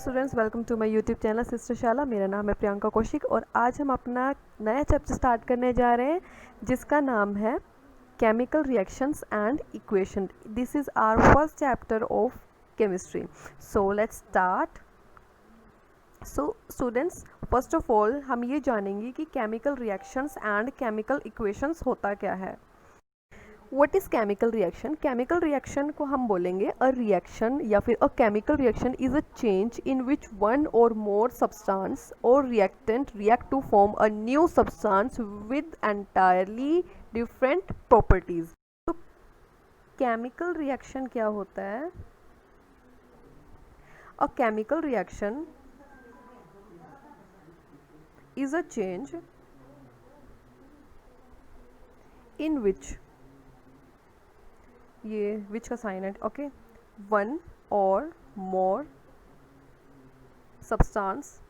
Students, welcome to my YouTube channel Sister Shala. मेरा नाम है प्रियंका कौशिक और आज हम अपना नया चैप्टर स्टार्ट करने जा रहे हैं जिसका नाम है chemical reactions and equation. This is our first chapter of chemistry. So let's start. So students, first of all हम ये जानेंगे कि chemical reactions and chemical equations होता क्या है। What is chemical reaction? Chemical reaction को हम बोलेंगे a reaction या फिर a chemical reaction is a change in which one or more substance or reactant react to form a new substance with entirely different properties. तो chemical reaction क्या होता है? A chemical reaction is a change in which ये विच का sign है, okay, one और more substance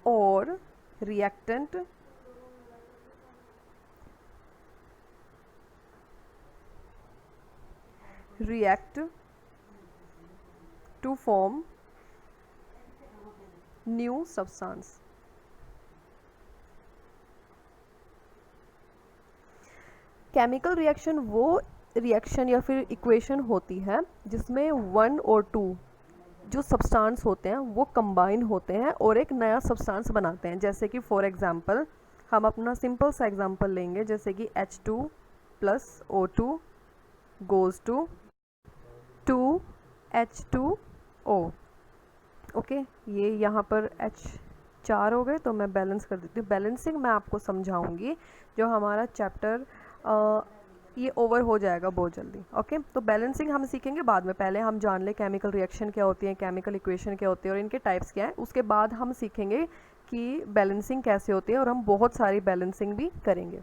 और reactant react to form new substance. Chemical reaction वो रिएक्शन या फिर इक्वेशन होती है जिसमें वन और टू जो सब्सटेंस होते हैं वो कंबाइन होते हैं और एक नया सब्सटेंस बनाते हैं। जैसे कि फॉर एग्जांपल हम अपना सिंपल सा एग्जांपल लेंगे, जैसे कि H2 + O2 goes to 2H2O। Okay, ये यहाँ पर H4 हो गए तो मैं बैलेंस कर देती हूँ। बैलेंसिंग मैं आपको समझाऊंगी, जो हमारा चैप्टर ये ओवर हो जाएगा बहुत जल्दी। ओके, तो बैलेंसिंग हम सीखेंगे बाद में। पहले हम जान ले केमिकल रिएक्शन क्या होती है, केमिकल इक्वेशन क्या होती है और इनके टाइप्स क्या हैं। उसके बाद हम सीखेंगे कि बैलेंसिंग कैसे होती है और हम बहुत सारी बैलेंसिंग भी करेंगे।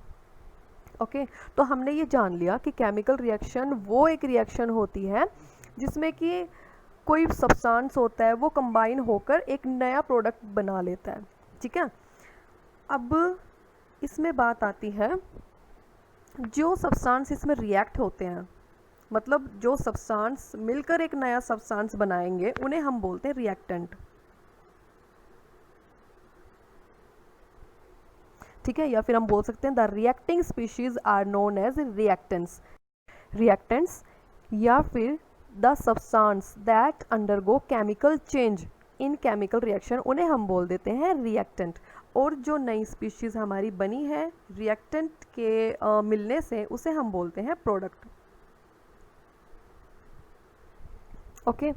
ओके, तो हमने ये जान लिया कि केमिकल रिएक्शन वो एक रिएक्शन होती है जिसमें कि कोई सब्सटेंस होता है वो कंबाइन होकर एक नया प्रोडक्ट बना लेता है। ठीक है, अब इसमें बात आती है जो सब्सटेंस इसमें रिएक्ट होते हैं, मतलब जो सब्सटेंस मिलकर एक नया सब्सटेंस बनाएंगे उन्हें हम बोलते हैं रिएक्टेंट। ठीक है, या फिर हम बोल सकते हैं the reacting species are known as reactants. Reactants या फिर the substance that undergo chemical change in chemical reaction, उन्हें हम बोल देते हैं रिएक्टेंट। और जो नई स्पीशीज़ हमारी बनी है रिएक्टेंट के मिलने से, उसे हम बोलते हैं प्रोडक्ट। ओके,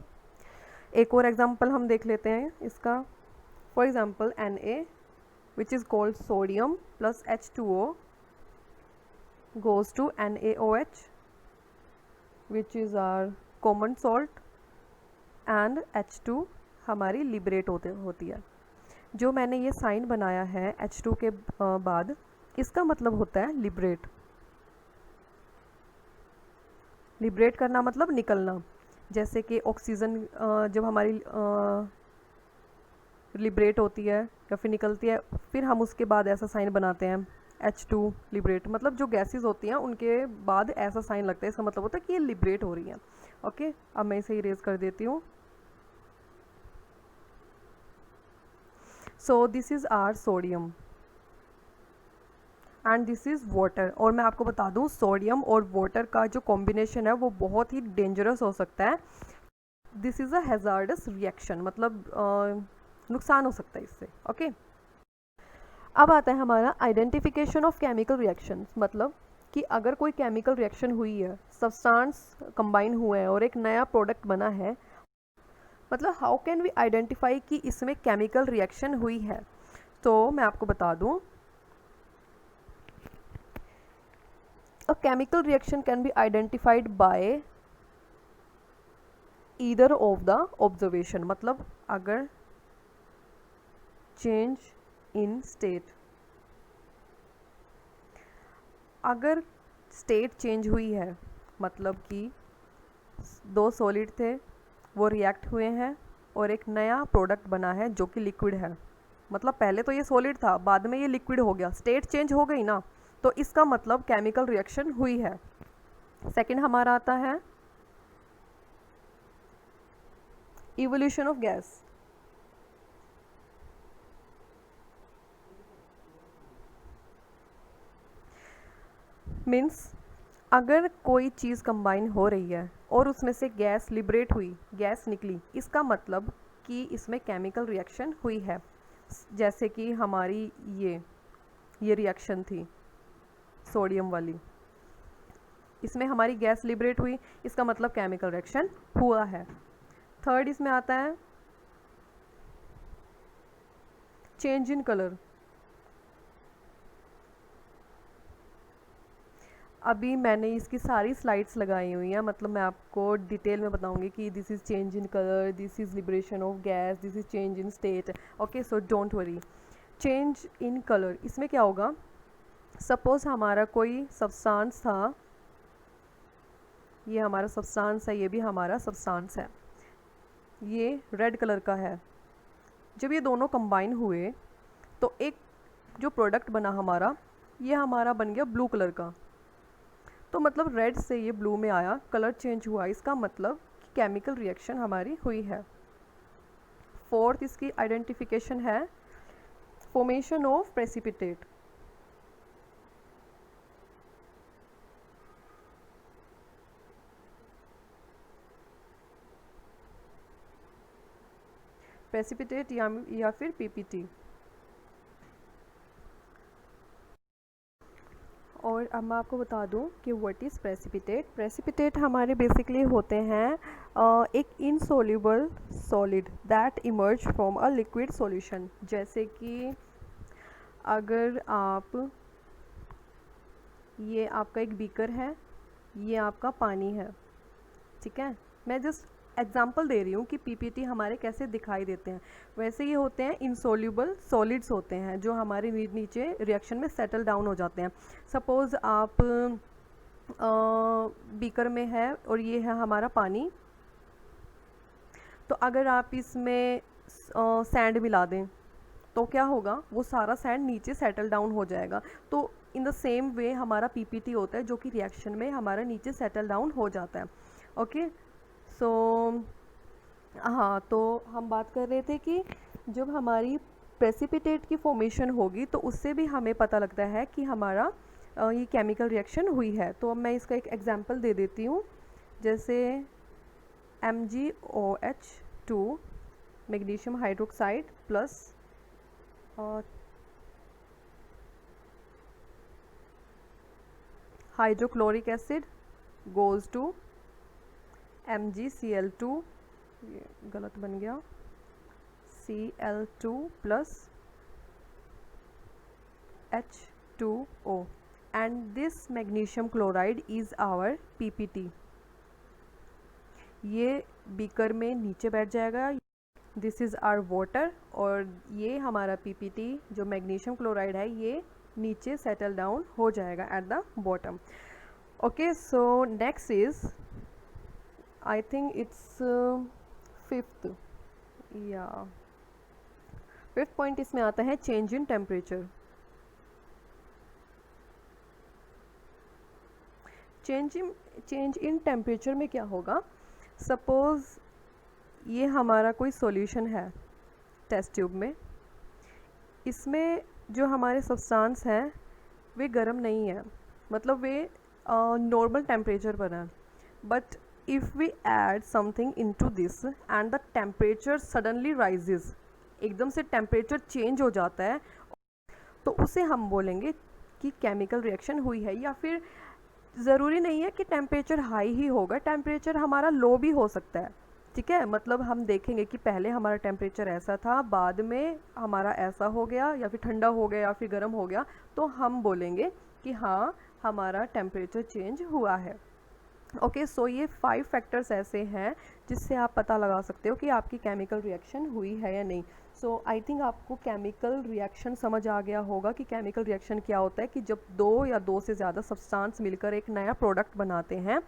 एक और एग्जांपल हम देख लेते हैं इसका। For example Na which is called sodium plus H2O goes to NaOH which is our common salt and H2 हमारी लिबरेट होती है। जो मैंने ये साइन बनाया है H2 के बाद, इसका मतलब होता है लिबरेट। लिबरेट करना मतलब निकलना। जैसे कि ऑक्सीजन जब हमारी लिबरेट होती है या फिर निकलती है, फिर हम उसके बाद ऐसा साइन बनाते हैं H2 लिबरेट, मतलब जो गैसेस होती हैं उनके बाद ऐसा साइन लगता है, इसका मतलब होता है कि ये लिबरेट हो रही हैं। ओके, अब मैं इसे इरेज कर देती हूँ। So this is our sodium and this is water. और मैं आपको बता दूँ, सोडियम और वाटर का जो कॉम्बिनेशन है वो बहुत ही डेंजरस हो सकता है। This is a hazardous reaction, मतलब नुकसान हो सकता है इससे। ओके, अब आता है हमारा आइडेंटिफिकेशन ऑफ केमिकल रिएक्शंस। मतलब कि अगर कोई केमिकल रिएक्शन हुई है, सब्सटेंस कंबाइन हुए हैं और एक नया प्रोडक्ट बना है, मतलब हाउ कैन वी आइडेंटिफाई कि इसमें केमिकल रिएक्शन हुई है। तो मैं आपको बता दूं, अ chemical reaction can be identified by either of the observation. मतलब अगर चेंज इन स्टेट, अगर स्टेट चेंज हुई है, मतलब कि दो सॉलिड थे वो रिएक्ट हुए हैं और एक नया प्रोडक्ट बना है जो कि लिक्विड है। मतलब पहले तो ये सॉलिड था, बाद में ये लिक्विड हो गया, स्टेट चेंज हो गई ना, तो इसका मतलब केमिकल रिएक्शन हुई है। सेकंड हमारा आता है इवोल्यूशन ऑफ गैस, मीन्स अगर कोई चीज़ कंबाइन हो रही है और उसमें से गैस लिबरेट हुई, गैस निकली, इसका मतलब कि इसमें केमिकल रिएक्शन हुई है। जैसे कि हमारी ये रिएक्शन थी सोडियम वाली, इसमें हमारी गैस लिबरेट हुई, इसका मतलब केमिकल रिएक्शन हुआ है। थर्ड इसमें आता है चेंज इन कलर। अभी मैंने इसकी सारी स्लाइड्स लगाई हुई हैं, मतलब मैं आपको डिटेल में बताऊंगी कि this is change in colour, this is liberation of gas, this is change in state. Okay, so don't worry. Change in colour, इसमें क्या होगा, सपोज हमारा कोई सब्सटेंस था, ये हमारा सब्सटेंस है, ये भी हमारा सब्सटेंस है, ये रेड कलर का है। जब ये दोनों कंबाइन हुए तो एक जो प्रोडक्ट बना हमारा, ये हमारा बन गया ब्लू कलर का। तो मतलब रेड से ये ब्लू में आया, कलर चेंज हुआ, इसका मतलब कि केमिकल रिएक्शन हमारी हुई है। फोर्थ इसकी आइडेंटिफिकेशन है फॉर्मेशन ऑफ प्रेसिपिटेट। प्रेसिपिटेट या फिर पीपीटी। और अब मैं आपको बता दूं कि व्हाट इज़ प्रेसिपिटेट। प्रेसिपिटेट हमारे बेसिकली होते हैं एक insoluble solid that emerge from a liquid solution. जैसे कि अगर आप, ये आपका एक बीकर है, ये आपका पानी है, ठीक है, मैं जस्ट एग्जाम्पल दे रही हूँ कि पीपीटी हमारे कैसे दिखाई देते हैं। वैसे ये होते हैं इनसोल्यूबल सॉलिड्स होते हैं जो हमारे नीचे रिएक्शन में सेटल डाउन हो जाते हैं। सपोज़ आप बीकर में है और ये है हमारा पानी, तो अगर आप इसमें सैंड मिला दें तो क्या होगा, वो सारा सैंड नीचे सेटल डाउन हो जाएगा। तो इन द सेम वे हमारा पीपीटी होता है जो कि रिएक्शन में हमारा नीचे सेटल डाउन हो जाता है। ओके, सो हाँ, तो हम बात कर रहे थे कि जब हमारी प्रेसिपिटेट की फॉर्मेशन होगी तो उससे भी हमें पता लगता है कि हमारा ये केमिकल रिएक्शन हुई है। तो अब मैं इसका एक एग्जांपल दे देती हूँ। जैसे MgOH2 magnesium hydroxide plus hydrochloric acid goes to MgCl2, ये गलत बन गया, Cl2 plus H2O and this magnesium chloride is our PPT। ये बीकर में नीचे बैठ जाएगा, दिस इज़ आवर वाटर, और ये हमारा PPT जो मैग्नीशियम क्लोराइड है ये नीचे सेटल डाउन हो जाएगा at the bottom. Okay, so next is I think it's fifth या फिफ्थ पॉइंट इसमें आता है change in temperature. Change in temperature में क्या होगा, सपोज़ ये हमारा कोई सॉल्यूशन है टेस्ट ट्यूब में, इसमें जो हमारे सब्सटेंस हैं वे गर्म नहीं है, मतलब वे नॉर्मल टेम्परेचर पर है, but if we add something into this and the temperature suddenly rises, एकदम से टेम्परेचर चेंज हो जाता है, तो उसे हम बोलेंगे कि केमिकल रिएक्शन हुई है। या फिर ज़रूरी नहीं है कि टेम्परेचर हाई ही होगा, टेम्परेचर हमारा लो भी हो सकता है, ठीक है। मतलब हम देखेंगे कि पहले हमारा टेम्परेचर ऐसा था, बाद में हमारा ऐसा हो गया, या फिर ठंडा हो गया, या फिर गर्म हो गया, तो हम बोलेंगे कि हाँ हमारा टेम्परेचर चेंज हुआ है। ओके, सो ये 5 फैक्टर्स ऐसे हैं जिससे आप पता लगा सकते हो कि आपकी केमिकल रिएक्शन हुई है या नहीं। सो आई थिंक आपको केमिकल रिएक्शन समझ आ गया होगा कि केमिकल रिएक्शन क्या होता है, कि जब 2 या 2 से ज़्यादा सब्सटेंस मिलकर एक नया प्रोडक्ट बनाते हैं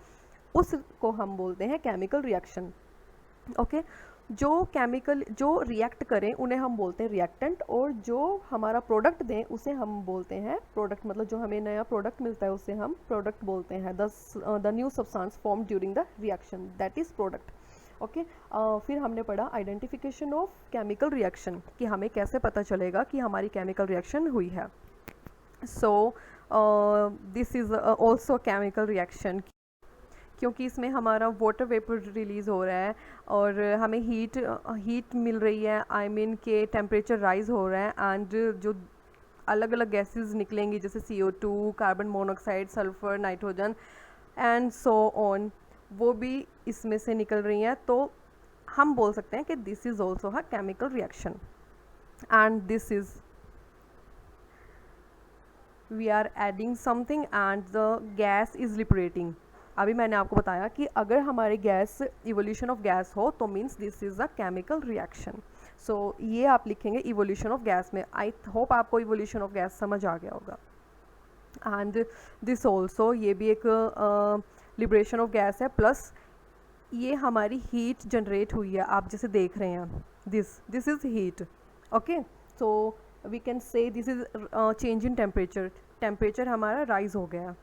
उसको हम बोलते हैं केमिकल रिएक्शन। ओके, जो रिएक्ट करें उन्हें हम बोलते हैं रिएक्टेंट, और जो हमारा प्रोडक्ट दें उसे हम बोलते हैं प्रोडक्ट। मतलब जो हमें नया प्रोडक्ट मिलता है उसे हम प्रोडक्ट बोलते हैं। The new substance form during the reaction, that is product. Okay फिर हमने पढ़ा आइडेंटिफिकेशन ऑफ केमिकल रिएक्शन, कि हमें कैसे पता चलेगा कि हमारी केमिकल रिएक्शन हुई है. So this is also chemical reaction, क्योंकि इसमें हमारा वाटर वेपर रिलीज़ हो रहा है और हमें हीट मिल रही है, आई मीन के टेम्परेचर राइज हो रहा है, एंड जो अलग अलग गैसेस निकलेंगी जैसे CO2, carbon monoxide, sulphur, nitrogen and so on, वो भी इसमें से निकल रही हैं. तो हम बोल सकते हैं कि this is also a chemical reaction. And this is we are adding something and the gas is liberating. अभी मैंने आपको बताया कि अगर हमारे गैस इवोल्यूशन ऑफ गैस हो तो means this is a chemical reaction. So ये आप लिखेंगे इवोल्यूशन ऑफ गैस में. आई होप आपको इवोल्यूशन ऑफ गैस समझ आ गया होगा. एंड दिस ऑल्सो, ये भी एक लिबरेशन ऑफ गैस है, प्लस ये हमारी हीट जनरेट हुई है, आप जैसे देख रहे हैं, this is heat. Okay, so we can say this is change in temperature हमारा राइज हो गया.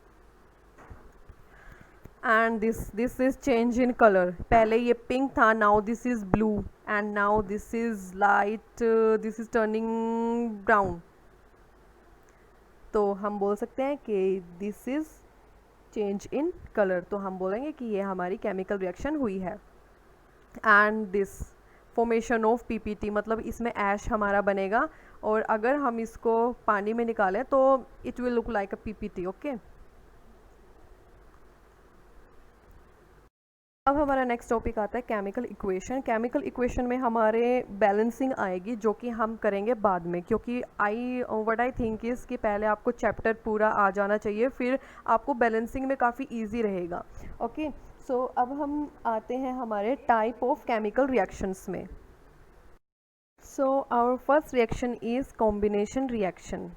And this is change in colour, पहले ये पिंक था, now this is blue, and now this is light, this is turning brown. तो हम बोल सकते हैं कि this is change in colour. तो हम बोलेंगे कि ये हमारी केमिकल रिएक्शन हुई है. And this formation of PPT, मतलब इसमें ऐश हमारा बनेगा, और अगर हम इसको पानी में निकालें तो it will look like a PPT. Okay, अब हमारा नेक्स्ट टॉपिक आता है केमिकल इक्वेशन. केमिकल इक्वेशन में हमारे बैलेंसिंग आएगी, जो कि हम करेंगे बाद में, क्योंकि व्हाट आई थिंक इज़ कि पहले आपको चैप्टर पूरा आ जाना चाहिए, फिर आपको बैलेंसिंग में काफ़ी इजी रहेगा. ओके, सो अब हम आते हैं हमारे टाइप ऑफ केमिकल रिएक्शंस में. So our first reaction is combination reaction.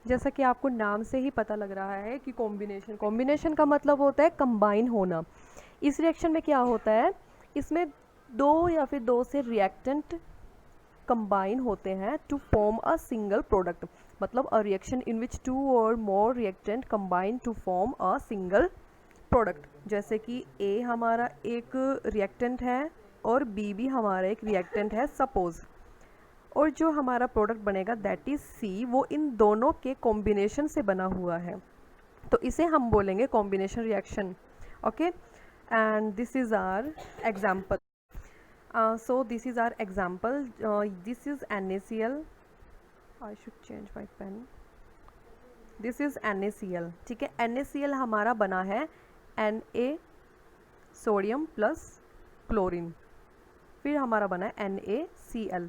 जैसा कि आपको नाम से ही पता लग रहा है कि कॉम्बिनेशन का मतलब होता है कंबाइन होना. इस रिएक्शन में क्या होता है, इसमें दो या फिर दो से रिएक्टेंट कंबाइन होते हैं to form a single product. मतलब अ रिएक्शन इन विच 2 और more reactant combine to form a single product. जैसे कि A हमारा एक रिएक्टेंट है और B भी हमारा एक रिएक्टेंट है सपोज, और जो हमारा प्रोडक्ट बनेगा दैट इज़ C, वो इन दोनों के कॉम्बिनेशन से बना हुआ है, तो इसे हम बोलेंगे combination reaction. Okay, and this is our example. So this is our example. This is NaCl. I should change my pen. This is NaCl. ठीक है, NaCl हमारा बना है Na सोडियम प्लस क्लोरीन, फिर हमारा बना है NaCl.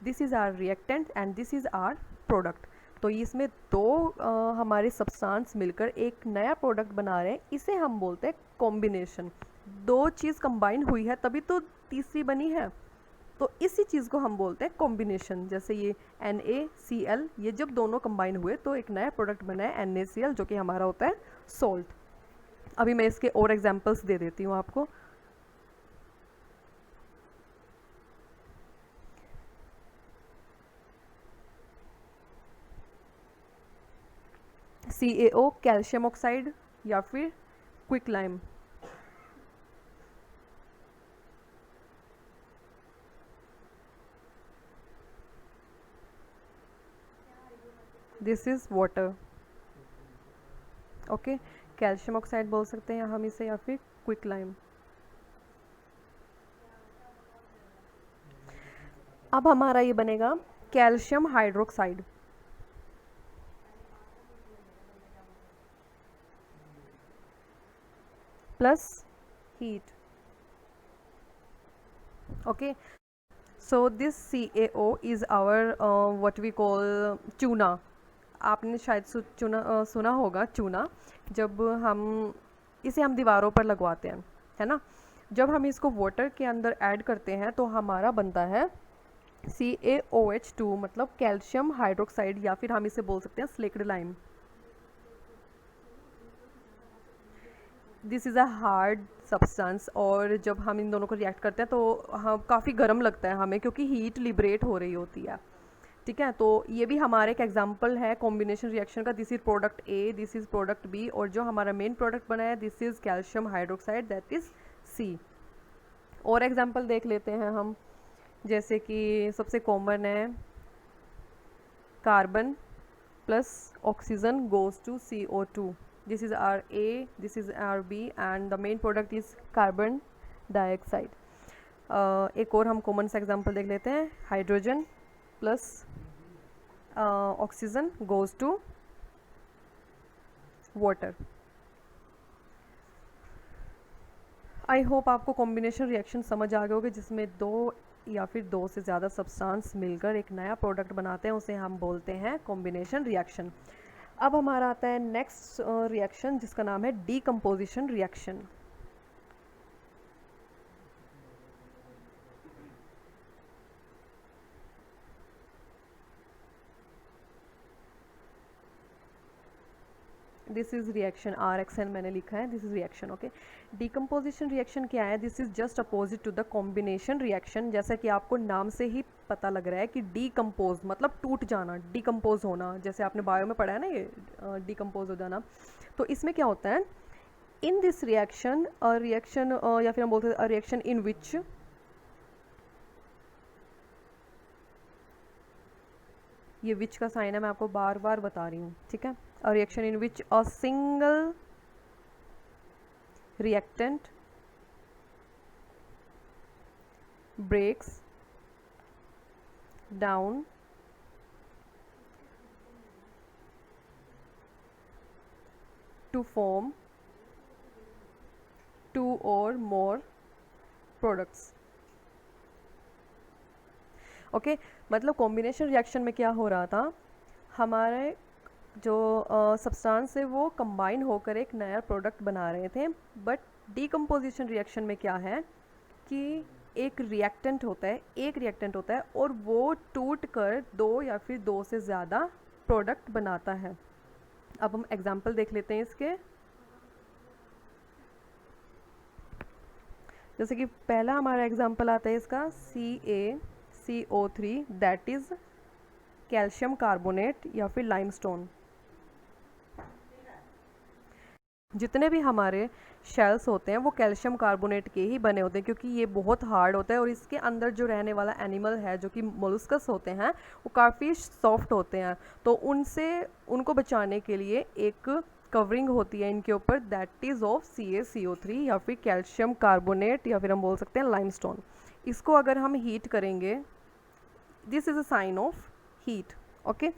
This is our reactant and this is our product. तो इसमें दो हमारे सब्सटेंस मिलकर एक नया प्रोडक्ट बना रहे हैं, इसे हम बोलते हैं कॉम्बिनेशन. दो चीज़ कंबाइन हुई है तभी तो तीसरी बनी है, तो इसी चीज़ को हम बोलते हैं कॉम्बिनेशन. जैसे ये NaCl, ये जब दोनों कंबाइन हुए तो एक नया प्रोडक्ट बना है NaCl, जो कि हमारा होता है सॉल्ट. अभी मैं इसके और एग्जांपल्स दे देती हूँ आपको. CaO कैल्शियम ऑक्साइड या फिर quick lime. This is water. Okay, calcium oxide बोल सकते हैं हम इसे, या फिर क्विक लाइम. अब हमारा ये बनेगा calcium hydroxide. Plus heat. Okay, so this CaO is our what we call चूना. आपने शायद सुना होगा चूना. जब इसे हम दीवारों पर लगवाते हैं, है ना, जब हम इसको वाटर के अंदर ऐड करते हैं तो हमारा बनता है CaOH2, मतलब कैल्शियम हाइड्रोक्साइड, या फिर हम इसे बोल सकते हैं slaked lime. This is a hard substance, और जब हम इन दोनों को रिएक्ट करते हैं तो हम काफ़ी गर्म लगता है हमें, क्योंकि हीट लिबरेट हो रही होती है. ठीक है, तो ये भी हमारे एक एग्जांपल है कॉम्बिनेशन रिएक्शन का। This is product A, this is product B, और जो हमारा मेन प्रोडक्ट बना है this is calcium hydroxide, that is C. और एग्जांपल देख लेते हैं हम, जैसे कि सबसे कॉमन है carbon plus oxygen goes to CO2, this is our A, this is our B, and the main product is carbon dioxide. एक और हम कॉमन सा एग्जांपल देख लेते हैं, hydrogen plus oxygen goes to water. I hope आपको combination reaction समझ आ गए होगे, जिसमें दो या फिर दो से ज़्यादा सब्सटेंस मिलकर एक नया प्रोडक्ट बनाते हैं, उसे हम बोलते हैं कॉम्बिनेशन रिएक्शन। अब हमारा आता है नेक्स्ट रिएक्शन, जिसका नाम है decomposition reaction. This is reaction, RXN मैंने लिखा है, this is reaction. Okay, decomposition reaction क्या है? This is just opposite to the combination reaction. जैसा कि आपको नाम से ही पता लग रहा है कि डीकम्पोज मतलब टूट जाना, डीकम्पोज होना, जैसे आपने बायो में पढ़ा है ना ये डीकम्पोज हो जाना। तो इसमें क्या होता है, इन दिस रिएक्शन रिएक्शन या फिर हम बोलते हैं रिएक्शन इन विच ये विच का साइन है, मैं आपको बार बार बता रही हूँ, ठीक है। A reaction in which a single reactant breaks down to form two or more products। Okay, मतलब कॉम्बिनेशन रिएक्शन में क्या हो रहा था, हमारे जो सब्सटेंस है वो कंबाइन होकर एक नया प्रोडक्ट बना रहे थे। बट डीकम्पोजिशन रिएक्शन में क्या है कि एक रिएक्टेंट होता है और वो टूट कर दो या फिर दो से ज़्यादा प्रोडक्ट बनाता है। अब हम एग्जांपल देख लेते हैं इसके। जैसे कि पहला हमारा एग्जांपल आता है इसका CaCO3, that is calcium carbonate या फिर लाइमस्टोन। जितने भी हमारे शेल्स होते हैं वो कैल्शियम कार्बोनेट के ही बने होते हैं, क्योंकि ये बहुत हार्ड होता है और इसके अंदर जो रहने वाला एनिमल है जो कि मोलस्कस होते हैं वो काफ़ी सॉफ्ट होते हैं। तो उनको बचाने के लिए एक कवरिंग होती है इनके ऊपर, दैट इज़ ऑफ CaCO3 या फिर कैल्शियम कार्बोनेट या फिर हम बोल सकते हैं लाइमस्टोन। इसको अगर हम हीट करेंगे, this is a sign of heat. Okay,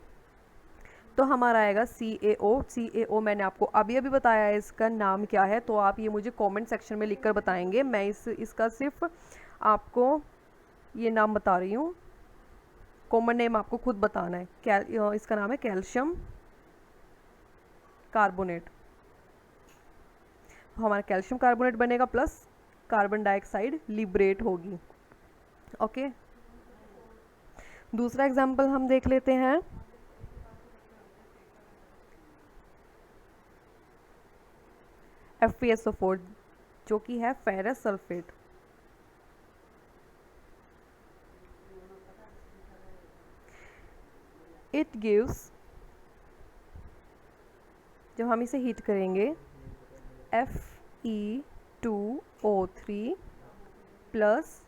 तो हमारा आएगा CaO मैंने आपको अभी अभी बताया है इसका नाम क्या है, तो आप ये मुझे कमेंट सेक्शन में लिखकर बताएंगे। मैं इसका सिर्फ आपको ये नाम बता रही हूँ, कॉमन नेम आपको खुद बताना है। इसका नाम है कैल्शियम कार्बोनेट। हमारा कैल्शियम कार्बोनेट बनेगा प्लस कार्बन डाइऑक्साइड लिबरेट होगी। ओके, दूसरा एग्जाम्पल हम देख लेते हैं। FeSO4 जो कि है फेरस सल्फेट। इट गिव्स, जब हम इसे हीट करेंगे, Fe2O3 plus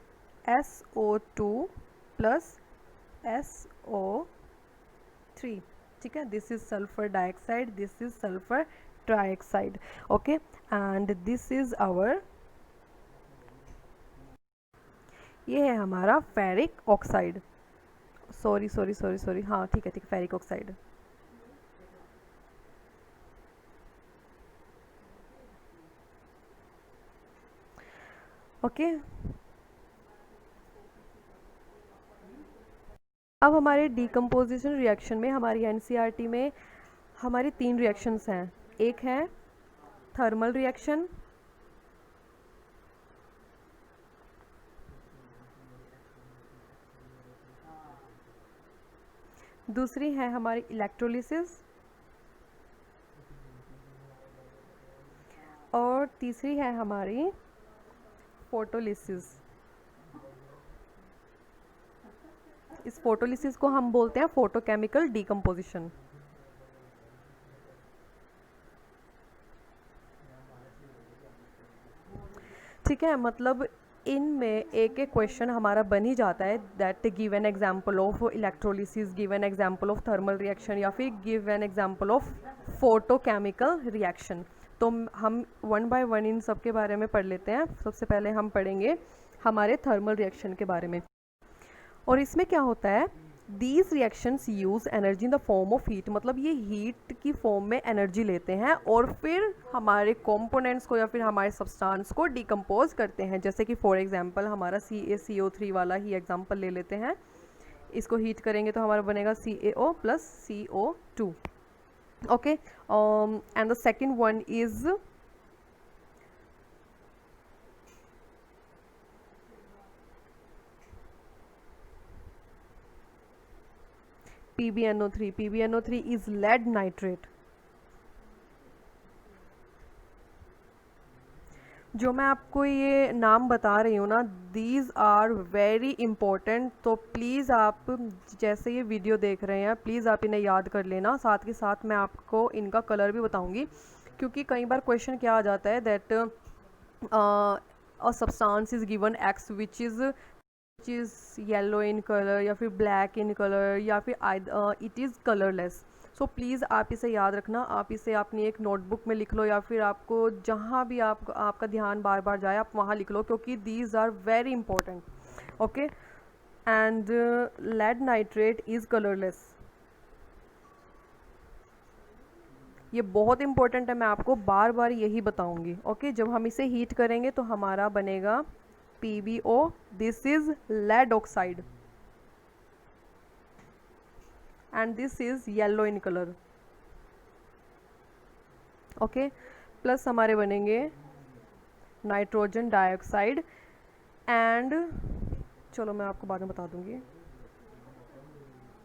SO2 plus SO3, ठीक है। This is sulphur dioxide, this is sulphur trioxide. Okay, and this is our, ये है हमारा फेरिक ऑक्साइड। सॉरी, हाँ ठीक है, फेरिक ऑक्साइड। ओके, अब हमारे डीकम्पोजिशन रिएक्शन में हमारी NCERT में हमारी 3 रिएक्शंस हैं। एक है थर्मल रिएक्शन, दूसरी है हमारी इलेक्ट्रोलिसिस, और तीसरी है हमारी फोटोलिसिस। इस फोटोलिसिस को हम बोलते हैं फोटोकेमिकल डीकम्पोजिशन। ठीक है, मतलब इनमें एक एक क्वेश्चन हमारा बन ही जाता है, that give an example of electrolysis, give an example of thermal reaction, या फिर give an example of photochemical reaction. तो हम वन बाय वन इन सब के बारे में पढ़ लेते हैं। सबसे पहले हम पढ़ेंगे हमारे थर्मल रिएक्शन के बारे में। और इसमें क्या होता है, these reactions use energy in the form of heat, मतलब ये हीट की फॉर्म में एनर्जी लेते हैं और फिर हमारे कंपोनेंट्स को या फिर हमारे सब्सटेंस को डिकम्पोज करते हैं। जैसे कि फॉर एग्जांपल हमारा CaCO3 वाला ही एग्जांपल ले लेते हैं। इसको हीट करेंगे तो हमारा बनेगा CaO plus CO2। Okay, and the second one is PbNO3। PbNO3 is lead nitrate। जो मैं आपको ये नाम बता रही हूँ ना, दीज आर वेरी इंपॉर्टेंट। तो प्लीज़ आप जैसे ये वीडियो देख रहे हैं, प्लीज़ आप इन्हें याद कर लेना। साथ के साथ मैं आपको इनका कलर भी बताऊँगी, क्योंकि कई बार क्वेश्चन क्या आ जाता है, that a substance is given X which is yellow in colour या फिर ब्लैक इन कलर या फिर it is colourless. So please आप इसे याद रखना। आप इसे अपनी एक नोटबुक में लिख लो, या फिर आपको जहाँ भी आपका ध्यान बार बार जाए आप वहाँ लिख लो, क्योंकि these are very important. Okay, and lead nitrate is colourless. ये बहुत इंपॉर्टेंट है, मैं आपको बार बार यही बताऊंगी। ओके, जब हम इसे हीट करेंगे तो हमारा बनेगा PbO, this is lead oxide and this is yellow in colour. Okay, plus हमारे बनेंगे नाइट्रोजन डाइऑक्साइड एंड, चलो मैं आपको बाद में बता दूंगी,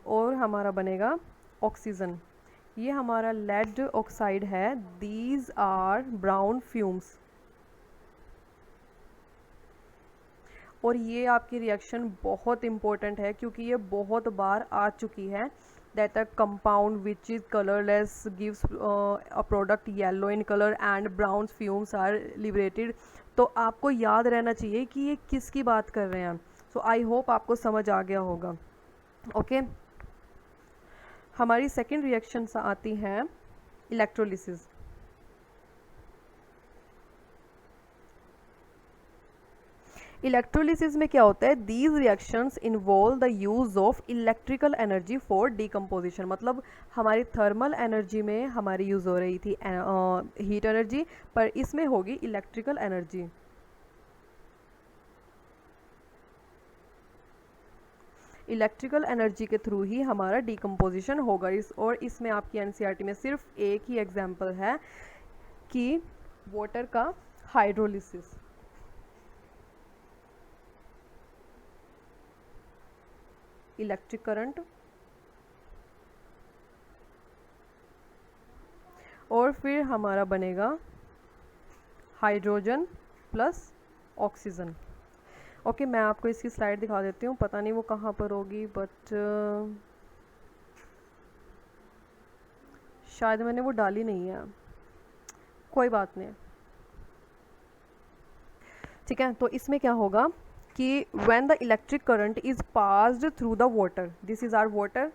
और हमारा बनेगा ऑक्सीजन। ये हमारा लेड ऑक्साइड है। These are brown fumes. और ये आपकी रिएक्शन बहुत इंपॉर्टेंट है, क्योंकि ये बहुत बार आ चुकी है, that a compound which is colourless gives a product yellow in colour and brown fumes are liberated. तो आपको याद रहना चाहिए कि ये किसकी बात कर रहे हैं। सो आई होप आपको समझ आ गया होगा। ओके, हमारी सेकेंड रिएक्शन आती है इलेक्ट्रोलिसिस। इलेक्ट्रोलिसिस में क्या होता है, these reactions involve the use of electrical energy for decomposition. मतलब हमारी थर्मल एनर्जी में हमारी यूज़ हो रही थी हीट एनर्जी, पर इसमें होगी इलेक्ट्रिकल एनर्जी। इलेक्ट्रिकल एनर्जी के थ्रू ही हमारा डिकम्पोजिशन होगा। और इसमें आपकी एनसीईआरटी में सिर्फ एक ही एग्जाम्पल है कि वाटर का हाइड्रोलिसिस। इलेक्ट्रिक करंट और फिर हमारा बनेगा हाइड्रोजन प्लस ऑक्सीजन। ओके, मैं आपको इसकी स्लाइड दिखा देती हूँ, पता नहीं वो कहाँ पर होगी, बट शायद मैंने वो डाली नहीं है, कोई बात नहीं। ठीक है, तो इसमें क्या होगा कि when the electric current is passed through the water, this is our water,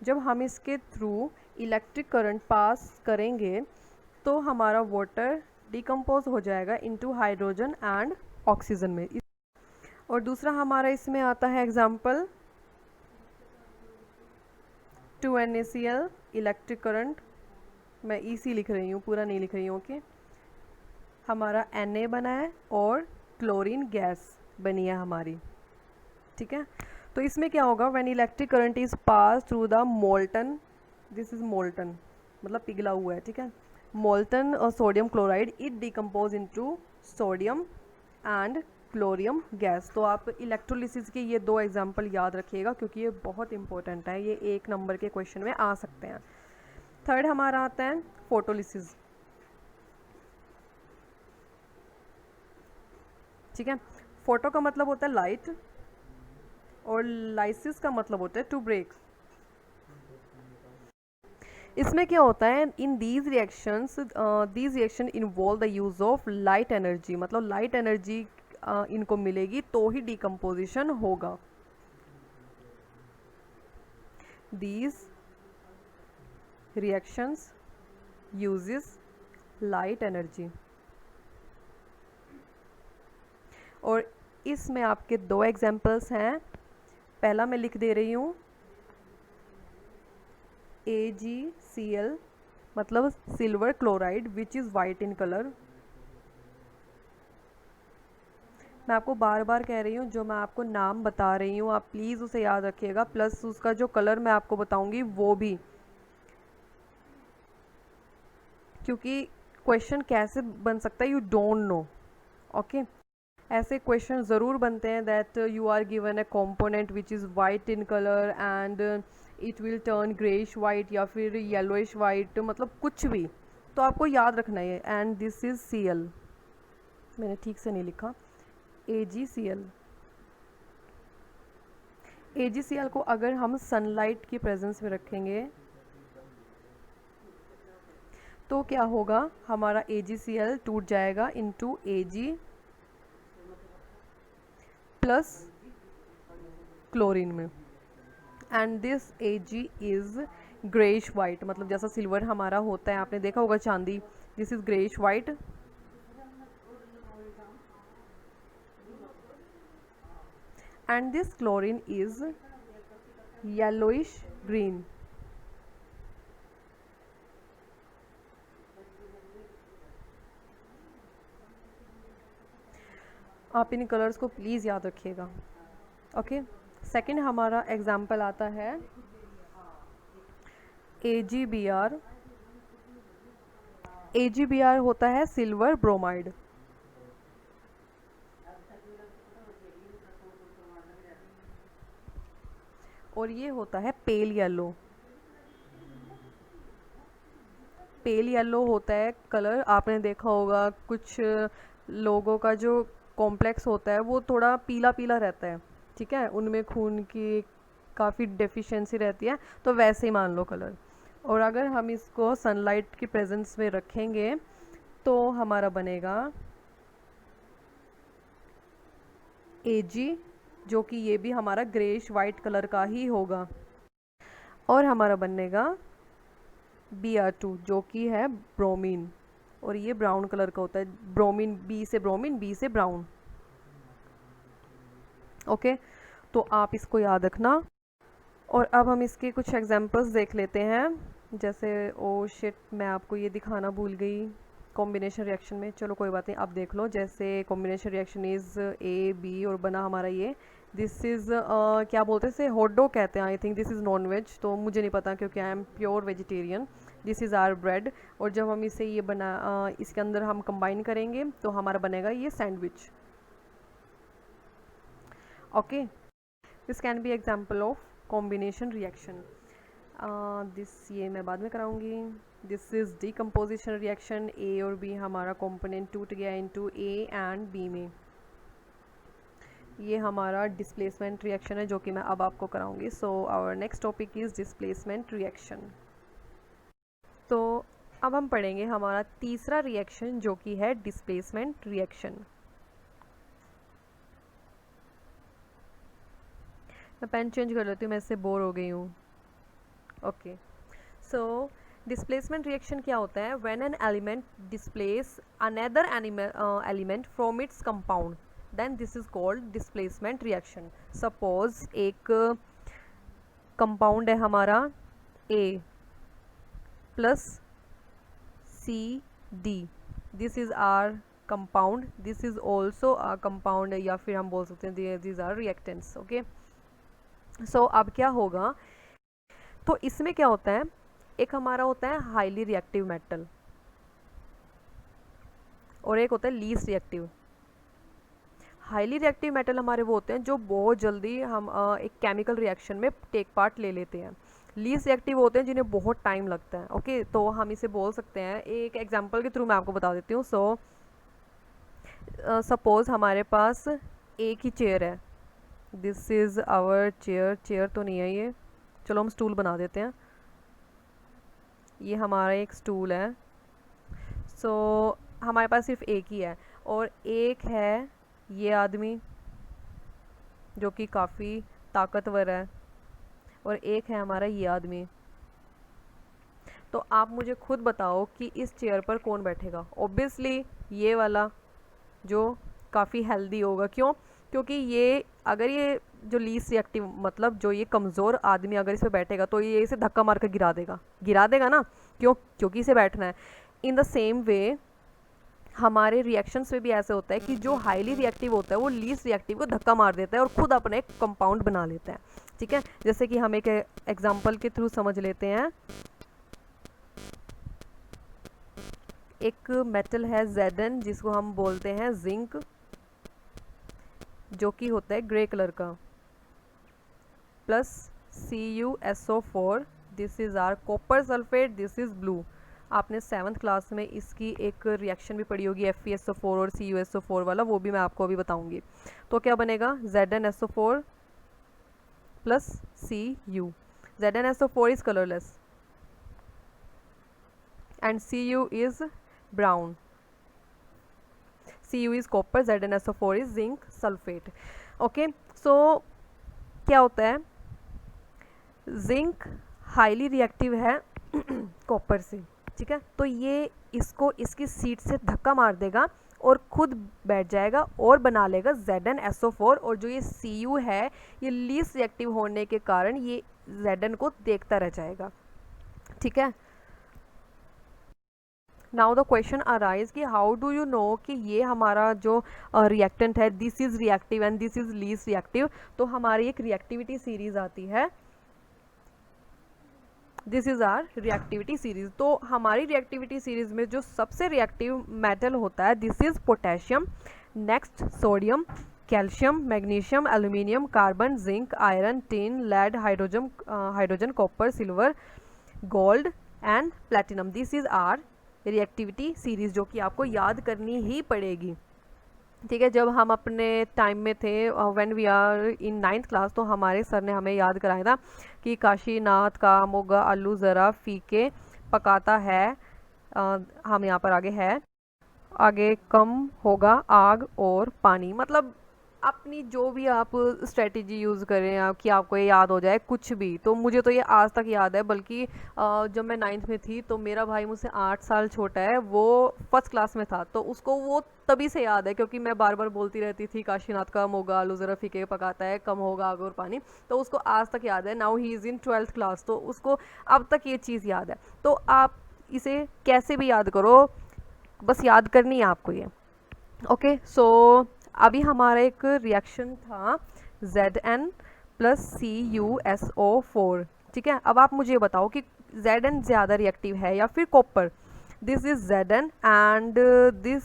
जब हम इसके थ्रू इलेक्ट्रिक करंट पास करेंगे तो हमारा वाटर डिकम्पोज हो जाएगा इनटू हाइड्रोजन एंड ऑक्सीजन में। और दूसरा हमारा इसमें आता है एग्जाम्पल 2NaCl, इलेक्ट्रिक करंट, मैं EC लिख रही हूँ, पूरा नहीं लिख रही हूँ। ओके, हमारा Na बना है और क्लोरीन गैस बनी है हमारी। ठीक है, तो इसमें क्या होगा, when electric current is pass through the molten, this is molten मतलब पिघला हुआ है। ठीक है, molten sodium chloride, it decompose into sodium and chlorine gas. तो आप इलेक्ट्रोलिसिस के ये दो एग्जाम्पल याद रखिएगा, क्योंकि ये बहुत इंपॉर्टेंट है, ये 1 नंबर के क्वेश्चन में आ सकते हैं। थर्ड हमारा आता है फोटोलिसिस। ठीक है, फोटो का मतलब होता है लाइट और लाइसिस का मतलब होता है टू ब्रेक। इसमें क्या होता है, in these reaction involve the use of light energy, मतलब लाइट एनर्जी इनको मिलेगी तो ही डिकम्पोजिशन होगा। These reactions uses light energy. और इसमें आपके दो एग्जांपल्स हैं। पहला मैं लिख दे रही हूँ AgCl, मतलब silver chloride which is white in colour. मैं आपको बार बार कह रही हूँ, जो मैं आपको नाम बता रही हूँ आप प्लीज़ उसे याद रखिएगा, प्लस उसका जो कलर मैं आपको बताऊँगी वो भी, क्योंकि क्वेश्चन कैसे बन सकता है यू डोंट नो। ओके, ऐसे क्वेश्चन ज़रूर बनते हैं that you are given a component which is white in colour and it will turn greyish white या फिर येलोइश वाइट, मतलब कुछ भी, तो आपको याद रखना है। एंड दिस इज़ Cl, मैंने ठीक से नहीं लिखा, AgCl। AgCl को अगर हम सनलाइट की प्रेजेंस में रखेंगे तो क्या होगा, हमारा AgCl टूट जाएगा इनटू Ag प्लस क्लोरीन में, and this Ag is greyish white, मतलब जैसा सिल्वर हमारा होता है, आपने देखा होगा चांदी, this is greyish white, and this chlorine is yellowish green. आप इन कलर्स को प्लीज़ याद रखिएगा। ओके, सेकंड हमारा एग्जाम्पल आता है AgBr। AgBr होता है सिल्वर ब्रोमाइड, और ये होता है पेल येलो। पेल येलो होता है कलर, आपने देखा होगा कुछ लोगों का जो कॉम्प्लेक्स होता है वो थोड़ा पीला पीला रहता है, ठीक है, उनमें खून की काफ़ी डेफिशिएंसी रहती है, तो वैसे ही मान लो कलर। और अगर हम इसको सनलाइट की प्रेजेंस में रखेंगे तो हमारा बनेगा Ag, जो कि ये भी हमारा ग्रेइश वाइट कलर का ही होगा, और हमारा बनेगा Br2 जो कि है ब्रोमीन, और ये ब्राउन कलर का होता है, ब्रोमीन, बी से ब्राउन। ओके, तो आप इसको याद रखना। और अब हम इसके कुछ एग्जांपल्स देख लेते हैं, जैसे ओ शिट, मैं आपको ये दिखाना भूल गई कॉम्बिनेशन रिएक्शन में, चलो कोई बात नहीं, आप देख लो। जैसे कॉम्बिनेशन रिएक्शन इज़ A-B और बना हमारा ये, दिस इज़ क्या बोलते हैं इसे, हॉट डॉग कहते हैं, I think this is non veg, तो मुझे नहीं पता क्योंकि I am pure vegetarian. This is our bread, और जब हम इसे ये इसके अंदर हम कंबाइन करेंगे तो हमारा बनेगा ये sandwich. Okay, this can be example of combination reaction. This ये मैं बाद में कराऊंगी। This is decomposition reaction, A और B हमारा कंपोनेंट टूट गया इनटू A एंड B में। ये हमारा डिस्प्लेसमेंट रिएक्शन है जो कि मैं अब आपको कराऊंगी। So our next topic is displacement reaction. तो अब हम पढ़ेंगे हमारा तीसरा रिएक्शन जो कि है डिस्प्लेसमेंट रिएक्शन। मैं पेन चेंज कर लेती हूँ, मैं इससे बोर हो गई हूँ। ओके, सो डिस्प्लेसमेंट रिएक्शन क्या होता है, when an element displace another element from its compound, then this is called displacement reaction. Suppose एक कंपाउंड है हमारा A plus CD, this is our compound, this is also a compound, या फिर हम बोल सकते हैं this our reactants. Okay, so अब क्या होगा, तो इसमें क्या होता है, एक हमारा होता है हाईली रिएक्टिव मेटल और एक होता है least reactive. Highly reactive metal हमारे वो होते हैं जो बहुत जल्दी हम एक केमिकल रिएक्शन में टेक पार्ट ले लेते हैं। लीस्ट रिएक्टिव होते हैं जिन्हें बहुत टाइम लगता है। ओके, तो हम इसे बोल सकते हैं, एक एग्जांपल के थ्रू मैं आपको बता देती हूँ। सपोज हमारे पास एक ही चेयर है, this is our chair, chair तो नहीं है ये, चलो हम स्टूल बना देते हैं, ये हमारा एक स्टूल है। सो हमारे पास सिर्फ एक ही है, और एक है ये आदमी जो कि काफ़ी ताकतवर है, और एक है हमारा ये आदमी। तो आप मुझे खुद बताओ कि इस चेयर पर कौन बैठेगा। ऑब्वियसली ये वाला जो काफ़ी हेल्दी होगा। क्यों? क्योंकि ये अगर ये जो लीस्ट रिएक्टिव मतलब जो ये कमज़ोर आदमी अगर इस पर बैठेगा तो ये इसे धक्का मार कर गिरा देगा ना। क्यों? क्योंकि इसे बैठना है। इन द सेम वे हमारे रिएक्शंस में भी ऐसे होता है कि जो हाईली रिएक्टिव होता है वो लीस्ट रिएक्टिव को धक्का मार देता है और खुद अपने एक कंपाउंड बना लेता है। ठीक है, जैसे कि हम एक एग्जांपल के थ्रू समझ लेते हैं। एक मेटल है Zn जिसको हम बोलते हैं जिंक, जो कि होता है ग्रे कलर का, plus CuSO4, this is our copper sulphate, this is blue. आपने 7th क्लास में इसकी एक रिएक्शन भी पढ़ी होगी FeSO4 और CuSO4 वाला, वो भी मैं आपको अभी बताऊंगी। तो क्या बनेगा? ZnSO4 plus Cu। ZnSO4 is colourless and Cu is brown. Cu is copper, ZnSO4 is zinc sulfate. Okay, so क्या होता है, जिंक हाईली रिएक्टिव है कॉपर से। ठीक है, तो ये इसको इसकी सीट से धक्का मार देगा और खुद बैठ जाएगा और बना लेगा ZnSO4, और जो ये Cu है ये लीस्ट रिएक्टिव होने के कारण ये Zn को देखता रह जाएगा। ठीक है, नाउ द क्वेश्चन अराइज कि हाउ डू यू नो कि ये हमारा जो रिएक्टेंट है this is reactive and this is least reactive. तो हमारी एक रिएक्टिविटी सीरीज आती है, this is our reactivity series. तो हमारी रिएक्टिविटी सीरीज में जो सबसे रिएक्टिव मेटल होता है this is potassium, next sodium, calcium, magnesium, aluminium, carbon, zinc, iron, tin, lead, hydrogen, copper, silver, gold and platinum. This is our reactivity series, जो कि आपको याद करनी ही पड़ेगी। ठीक है, जब हम अपने टाइम में थे when we are in 9th class, तो हमारे सर ने हमें याद कराया था कि काशीनाथ का मोगा आलू ज़रा फीके पकाता है, हम यहाँ पर आगे है, आगे कम होगा आग और पानी। मतलब अपनी जो भी आप स्ट्रेटजी यूज़ करें आप कि आपको ये याद हो जाए कुछ भी। तो मुझे तो ये आज तक याद है, बल्कि जब मैं 9th में थी तो मेरा भाई मुझसे 8 साल छोटा है, वो 1st क्लास में था, तो उसको वो तभी से याद है क्योंकि मैं बार बार बोलती रहती थी काशीनाथ का मोगा आलू ज़रा फीके पकाता है, कम होगा आग और पानी। तो उसको आज तक याद है। Now he is in 12th class, तो उसको अब तक ये चीज़ याद है। तो आप इसे कैसे भी याद करो, बस याद करनी है आपको ये। ओके, सो अभी हमारा एक रिएक्शन था Zn प्लस CuSO4। ठीक है, अब आप मुझे बताओ कि Zn ज़्यादा रिएक्टिव है या फिर copper. This is Zn and this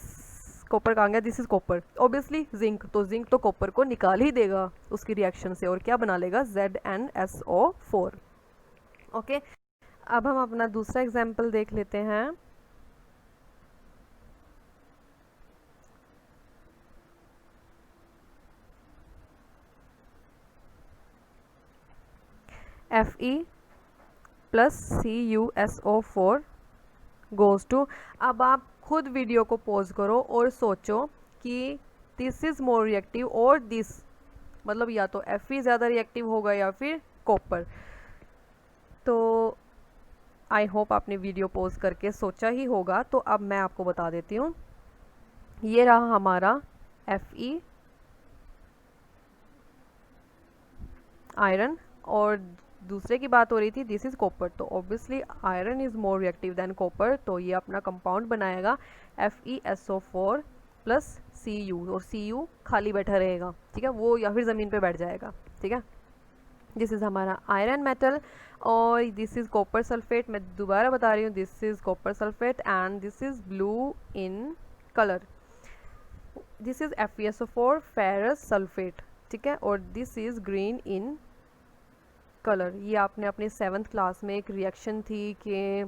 copper कहाँ गया, this is copper, obviously zinc. तो जिंक तो कॉपर को निकाल ही देगा उसकी रिएक्शन से और क्या बना लेगा, ZnSO4। ओके, अब हम अपना दूसरा एग्जाम्पल देख लेते हैं। Fe plus CuSO4 goes to. अब आप खुद वीडियो को पॉज करो और सोचो कि दिस इज़ मोर रिएक्टिव और दिस, मतलब या तो Fe ज़्यादा रिएक्टिव होगा या फिर कॉपर। तो आई होप आपने वीडियो पॉज करके सोचा ही होगा। तो अब मैं आपको बता देती हूँ, ये रहा हमारा Fe आयरन, और दूसरे की बात हो रही थी दिस इज़ कॉपर। तो obviously iron is more reactive than copper, तो ये अपना कंपाउंड बनाएगा FeSO4 प्लस Cu, और Cu खाली बैठा रहेगा। ठीक है, वो या फिर ज़मीन पे बैठ जाएगा। ठीक है, दिस इज़ हमारा आयरन मेटल, और दिस इज़ कॉपर सल्फेट। मैं दोबारा बता रही हूँ, this is copper sulphate and this is blue in colour. This is FeSO4 ferrous sulphate. ठीक है, और this is green in colour. ये आपने अपने 7th क्लास में एक रिएक्शन थी कि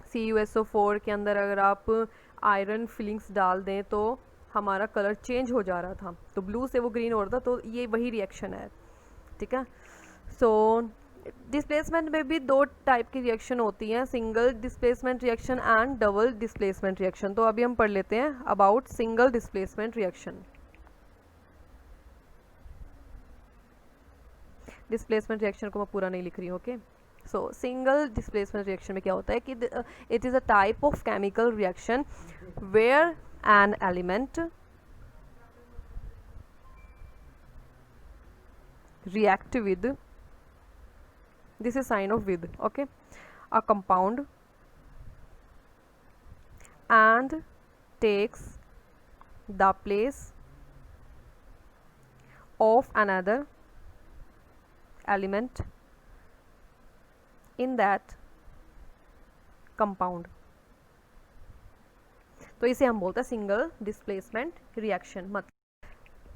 CuSO4 के अंदर अगर आप आयरन फिलिंग्स डाल दें तो हमारा कलर चेंज हो जा रहा था, तो ब्लू से वो ग्रीन हो रहा था, तो ये वही रिएक्शन है, ठीक है। सो डिस्प्लेसमेंट में भी दो टाइप की रिएक्शन होती हैं, single displacement reaction and double displacement reaction. तो अभी हम पढ़ लेते हैं about single displacement reaction. Displacement reaction को मैं पूरा नहीं लिख रही हूँ, okay. So single displacement reaction में क्या होता है कि it is a type of chemical reaction where an element react with, this is sign of with, okay, a compound and takes the place of another element in that compound। तो इसे हम बोलते हैं सिंगल डिस्प्लेसमेंट रिएक्शन। मतलब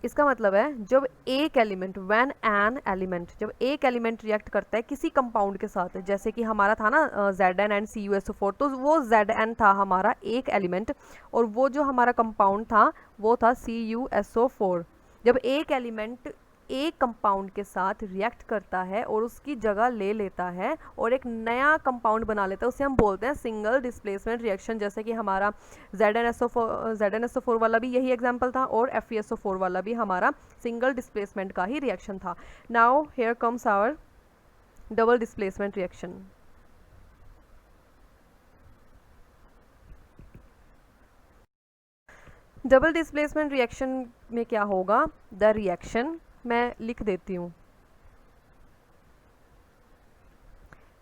इसका मतलब है जब एक एलिमेंट, व्हेन एन एलिमेंट, जब एक एलिमेंट रिएक्ट करता है किसी कंपाउंड के साथ, जैसे कि हमारा था ना Zn एंड CuSO4, तो वो Zn था हमारा एक एलिमेंट और वो जो हमारा कंपाउंड था वो था CuSO4। जब एक एलिमेंट एक कंपाउंड के साथ रिएक्ट करता है और उसकी जगह ले लेता है और एक नया कंपाउंड बना लेता है, उसे हम बोलते हैं सिंगल डिस्प्लेसमेंट रिएक्शन। जैसे कि हमारा ZnSO4 वाला भी यही एग्जांपल था और FeSO4 वाला भी हमारा सिंगल डिस्प्लेसमेंट का ही रिएक्शन था। Now here comes our double displacement reaction. Double displacement reaction में क्या होगा, द रिएक्शन, मैं लिख देती हूँ,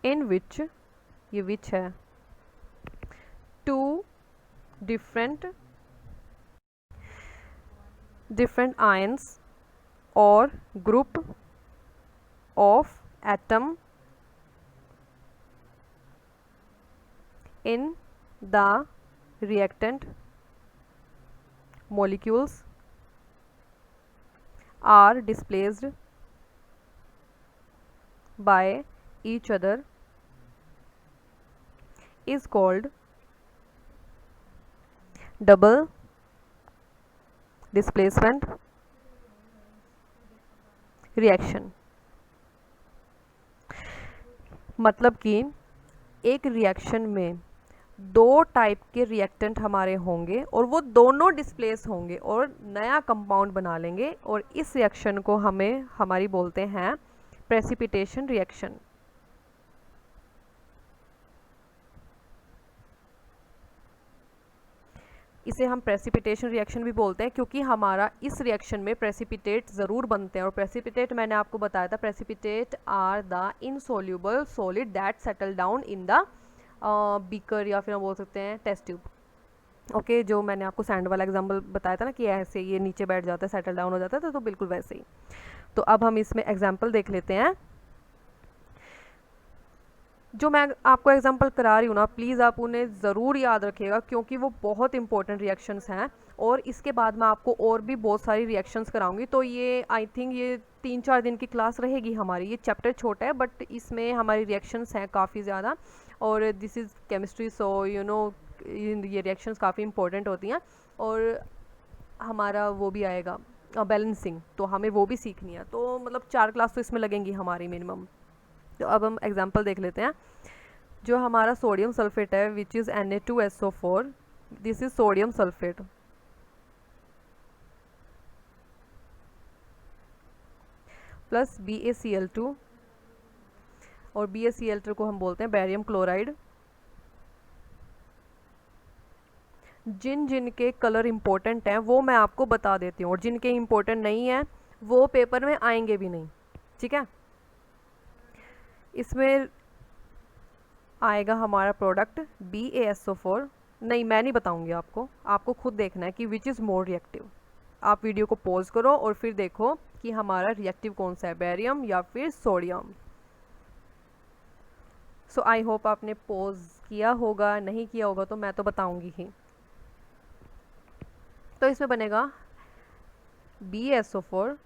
इन विच, ये विच है, टू डिफरेंट आयंस और group of atom in the reactant molecules are displaced by each other is called double displacement reaction। मतलब कि एक रिएक्शन में दो टाइप के रिएक्टेंट हमारे होंगे और वो दोनों डिस्प्लेस होंगे और नया कंपाउंड बना लेंगे, और इस रिएक्शन को हमारी बोलते हैं प्रेसिपिटेशन रिएक्शन। इसे हम प्रेसिपिटेशन रिएक्शन भी बोलते हैं क्योंकि हमारा इस रिएक्शन में प्रेसिपिटेट ज़रूर बनते हैं। और प्रेसिपिटेट मैंने आपको बताया था, precipitate are the insoluble solid that settle down in the beaker, या फिर हम बोल सकते हैं टेस्ट ट्यूब, ओके। जो मैंने आपको सैंड वाला एग्जांपल बताया था ना कि ऐसे ये नीचे बैठ जाता है, सेटल डाउन हो जाता है, तो बिल्कुल वैसे ही। तो अब हम इसमें एग्जाम्पल देख लेते हैं। जो मैं आपको एग्जांपल करा रही हूँ ना, प्लीज़ आप उन्हें ज़रूर याद रखिएगा क्योंकि वो बहुत इंपॉर्टेंट रिएक्शंस हैं। और इसके बाद मैं आपको और भी बहुत सारी रिएक्शंस कराऊंगी। तो ये आई थिंक ये 3-4 दिन की क्लास रहेगी हमारी। ये चैप्टर छोटा है बट इसमें हमारी रिएक्शंस हैं काफ़ी ज़्यादा, और this is chemistry, so you know ये रिएक्शंस काफ़ी इंपॉर्टेंट होती हैं। और हमारा वो भी आएगा बैलेंसिंग, तो हमें वो भी सीखनी है। तो मतलब 4 क्लास तो इसमें लगेंगी हमारी मिनिमम। तो अब हम एग्जांपल देख लेते हैं। जो हमारा सोडियम सल्फेट है which is Na2SO4, this is sodium sulphate plus BaCl2, और BaCl2 को हम बोलते हैं बेरियम क्लोराइड। जिन के कलर इम्पोर्टेंट हैं वो मैं आपको बता देती हूँ, और जिनके इम्पोर्टेंट नहीं हैं वो पेपर में आएंगे भी नहीं, ठीक है। इसमें आएगा हमारा प्रोडक्ट BaSO4। नहीं, मैं नहीं बताऊंगी आपको खुद देखना है कि विच इज़ मोर रिएक्टिव। आप वीडियो को पॉज करो और फिर देखो कि हमारा रिएक्टिव कौन सा है, बेरियम या फिर सोडियम। सो आई होप आपने पॉज किया होगा, नहीं किया होगा तो मैं तो बताऊंगी ही। तो इसमें बनेगा BaSO4,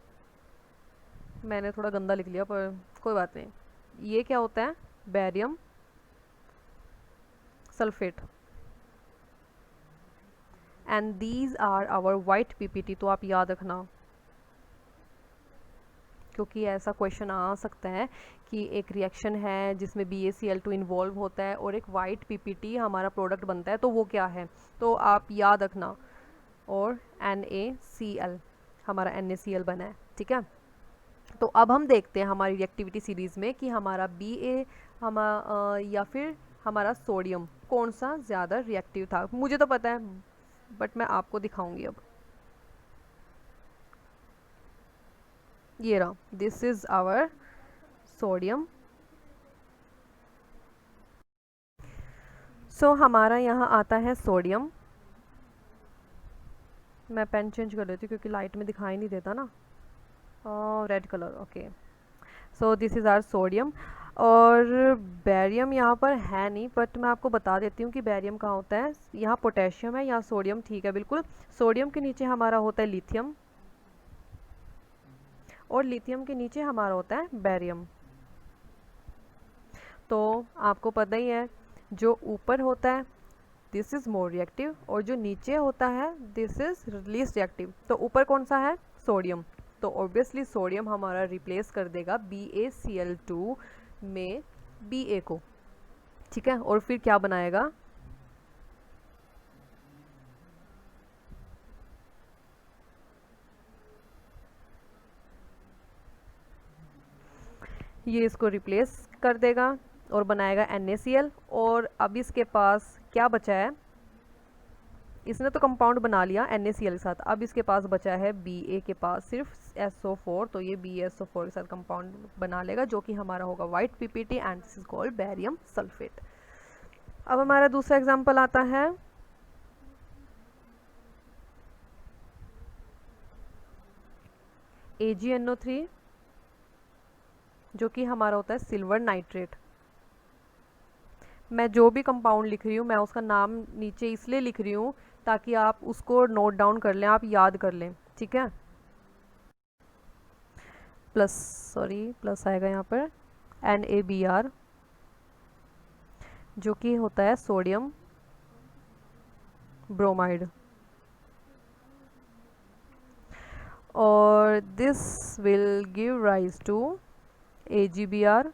मैंने थोड़ा गंदा लिख लिया पर कोई बात नहीं। ये क्या होता है, barium sulphate and these are our white PPT. तो आप याद रखना, क्योंकि ऐसा क्वेश्चन आ सकता है कि एक रिएक्शन है जिसमें BaCl2 इन्वॉल्व होता है और एक वाइट पीपीटी हमारा प्रोडक्ट बनता है, तो वो क्या है, तो आप याद रखना। और NaCl, हमारा NaCl बना है, ठीक है। तो अब हम देखते हैं हमारी रिएक्टिविटी सीरीज़ में कि हमारा या फिर हमारा सोडियम कौन सा ज़्यादा रिएक्टिव था। मुझे तो पता है, बट मैं आपको दिखाऊंगी अब। ये रहा, दिस इज़ आवर सोडियम। सो हमारा यहाँ आता है सोडियम। मैं पेन चेंज कर लेती हूँ क्योंकि लाइट में दिखाई नहीं देता ना। Red colour, okay. So this is our sodium. और बैरियम यहाँ पर है नहीं, बट मैं आपको बता देती हूँ कि बैरियम कहाँ होता है। यहाँ पोटेशियम है, यहाँ सोडियम, ठीक है बिल्कुल। सोडियम के नीचे हमारा होता है लिथियम, और लिथियम के नीचे हमारा होता है बैरियम। तो आपको पता ही है, जो ऊपर होता है दिस इज़ मोर रिएक्टिव, और जो नीचे होता है दिस इज़ लीस्ट रिएक्टिव। तो ऊपर कौन सा है, सोडियम। तो ऑब्वियसली सोडियम हमारा रिप्लेस कर देगा BaCl2 में Ba को, ठीक है। और फिर क्या बनाएगा, ये इसको रिप्लेस कर देगा और बनाएगा NaCl। और अब इसके पास क्या बचा है, इसने तो कंपाउंड बना लिया NaCl के साथ, अब इसके पास बचा है Ba के पास सिर्फ SO4। तो ये BaSO4 के साथ कंपाउंड बना लेगा, जो कि हमारा होगा white PPT, and this is called barium sulphate. अब हमारा दूसरा एग्जांपल आता है AgNO3, जो कि हमारा होता है सिल्वर नाइट्रेट। मैं जो भी कंपाउंड लिख रही हूँ, मैं उसका नाम नीचे इसलिए लिख रही हूँ ताकि आप उसको नोट डाउन कर लें, आप याद कर लें, ठीक है। प्लस आएगा यहाँ पर NaBr, जो कि होता है सोडियम ब्रोमाइड। और this will give rise to AgBr।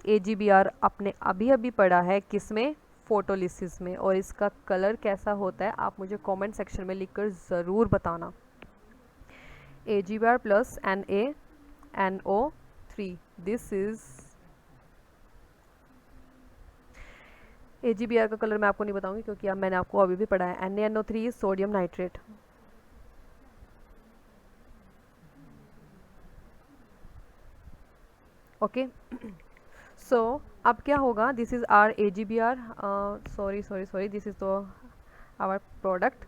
AgBr अपने अभी अभी पढ़ा है किसमें, फोटोलिसिस में। और इसका कलर कैसा होता है आप मुझे कमेंट सेक्शन में लिखकर ज़रूर बताना। AgBr plus NaNO3, this is AgBr का कलर मैं आपको नहीं बताऊंगी क्योंकि अब मैंने आपको अभी भी पढ़ा है। NaNO3 sodium nitrate. Okay, so अब क्या होगा, this is are AgBr, sorry this is तो our product.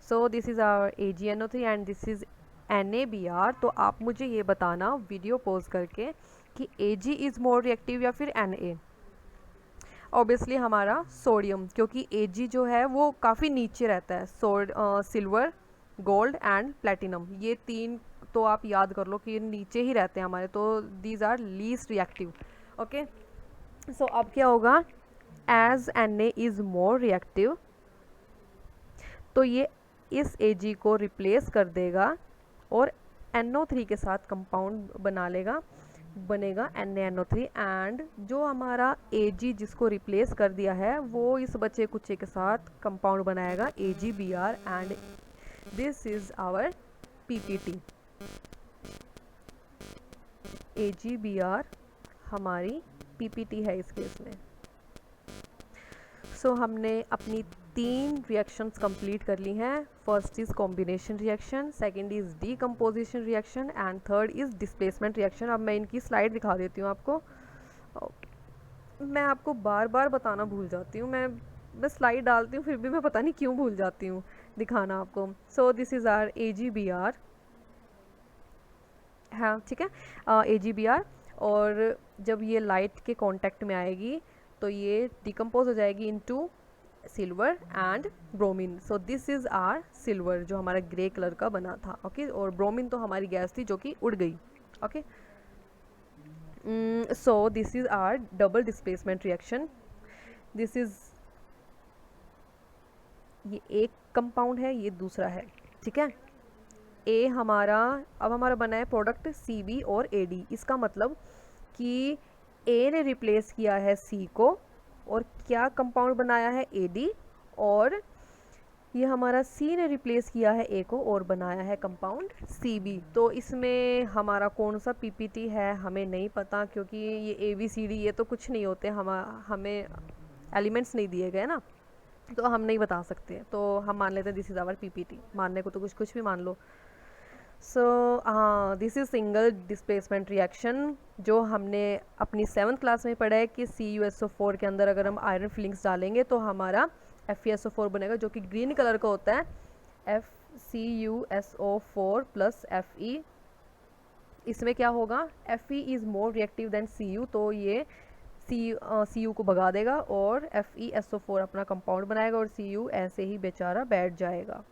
So this is our AgNO3 and this is NaBr। तो आप मुझे ये बताना वीडियो पॉज करके कि Ag इज़ मोर रिएक्टिव या फिर Na। ऑब्वियसली हमारा सोडियम, क्योंकि Ag जो है वो काफ़ी नीचे रहता है। सिल्वर, गोल्ड एंड प्लेटिनम, ये तीन तो आप याद कर लो कि नीचे ही रहते हैं हमारे, तो these are least reactive. Okay, so अब क्या होगा, as Na is more reactive, तो ये इस Ag को रिप्लेस कर देगा और NO3 के साथ कंपाउंड बना लेगा, बनेगा NaNO3। एंड जो हमारा Ag जिसको रिप्लेस कर दिया है वो इस बच्चे कुच्चे के साथ कंपाउंड बनाएगा AgBr, and this is our PPT। AgBr हमारी PPT है इस केस में। सो हमने अपनी 3 रिएक्शंस कंप्लीट कर ली हैं। First is combination reaction, second is decomposition reaction, and third is displacement reaction. अब मैं इनकी स्लाइड दिखा देती हूँ आपको। मैं आपको बार बार बताना भूल जाती हूँ, मैं स्लाइड डालती हूँ फिर भी मैं पता नहीं क्यों भूल जाती हूँ दिखाना आपको। So this is are AgBr, हाँ ठीक है, AgBr। और जब ये लाइट के कांटेक्ट में आएगी तो ये डिकम्पोज हो जाएगी into silver and bromine. So this is our silver जो हमारा ग्रे कलर का बना था। ओके, और ब्रोमीन तो हमारी गैस थी जो कि उड़ गई। Okay, so this is our double displacement reaction. This is, ये एक कंपाउंड है, ये दूसरा है, ठीक है। ए हमारा, अब हमारा बना है प्रोडक्ट CB और AD। इसका मतलब कि ए ने रिप्लेस किया है सी को और क्या कंपाउंड बनाया है AD, और ये हमारा सी ने रिप्लेस किया है ए को और बनाया है कंपाउंड CB। तो इसमें हमारा कौन सा PPT है हमें नहीं पता, क्योंकि ये ABCD ये तो कुछ नहीं होते, हमें एलिमेंट्स नहीं दिए गए ना, तो हम नहीं बता सकते। तो हम मान लेते हैं दिस इज़ आवर PPT, मानने को तो कुछ भी मान लो। So this is single displacement reaction, जो हमने अपनी 7th क्लास में पढ़ा है कि CuSO4 के अंदर अगर हम आयरन फिलिंग्स डालेंगे तो हमारा FeSO4 बनेगा, जो कि ग्रीन कलर का होता है, FCuSO4 प्लस Fe। इसमें क्या होगा, Fe is more reactive than Cu, तो ये Cu को भगा देगा और FeSO4 अपना कंपाउंड बनाएगा और Cu ऐसे ही बेचारा बैठ जाएगा,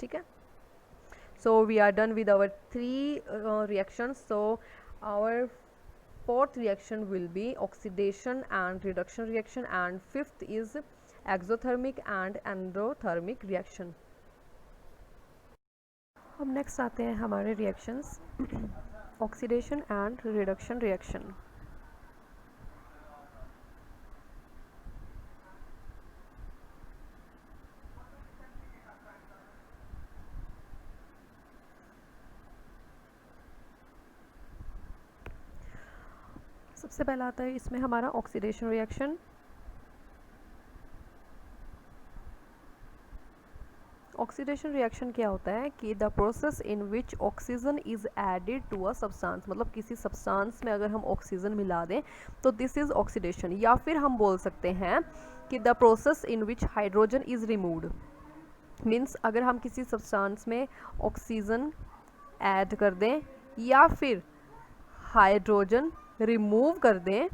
ठीक है। So we are done with our 3 reactions. So our 4th reaction will be oxidation and reduction reaction, and 5th is exothermic and endothermic reaction. अब next आते हैं हमारे reactions oxidation and reduction reaction. सबसे पहला आता है इसमें हमारा ऑक्सीडेशन रिएक्शन। ऑक्सीडेशन रिएक्शन क्या होता है कि the process in which oxygen is added to a substance, मतलब किसी सब्सटेंस में अगर हम ऑक्सीजन मिला दें तो दिस इज ऑक्सीडेशन। या फिर हम बोल सकते हैं कि the process in which hydrogen is removed, means अगर हम किसी सब्सटेंस में ऑक्सीजन ऐड कर दें या फिर हाइड्रोजन रिमूव कर दें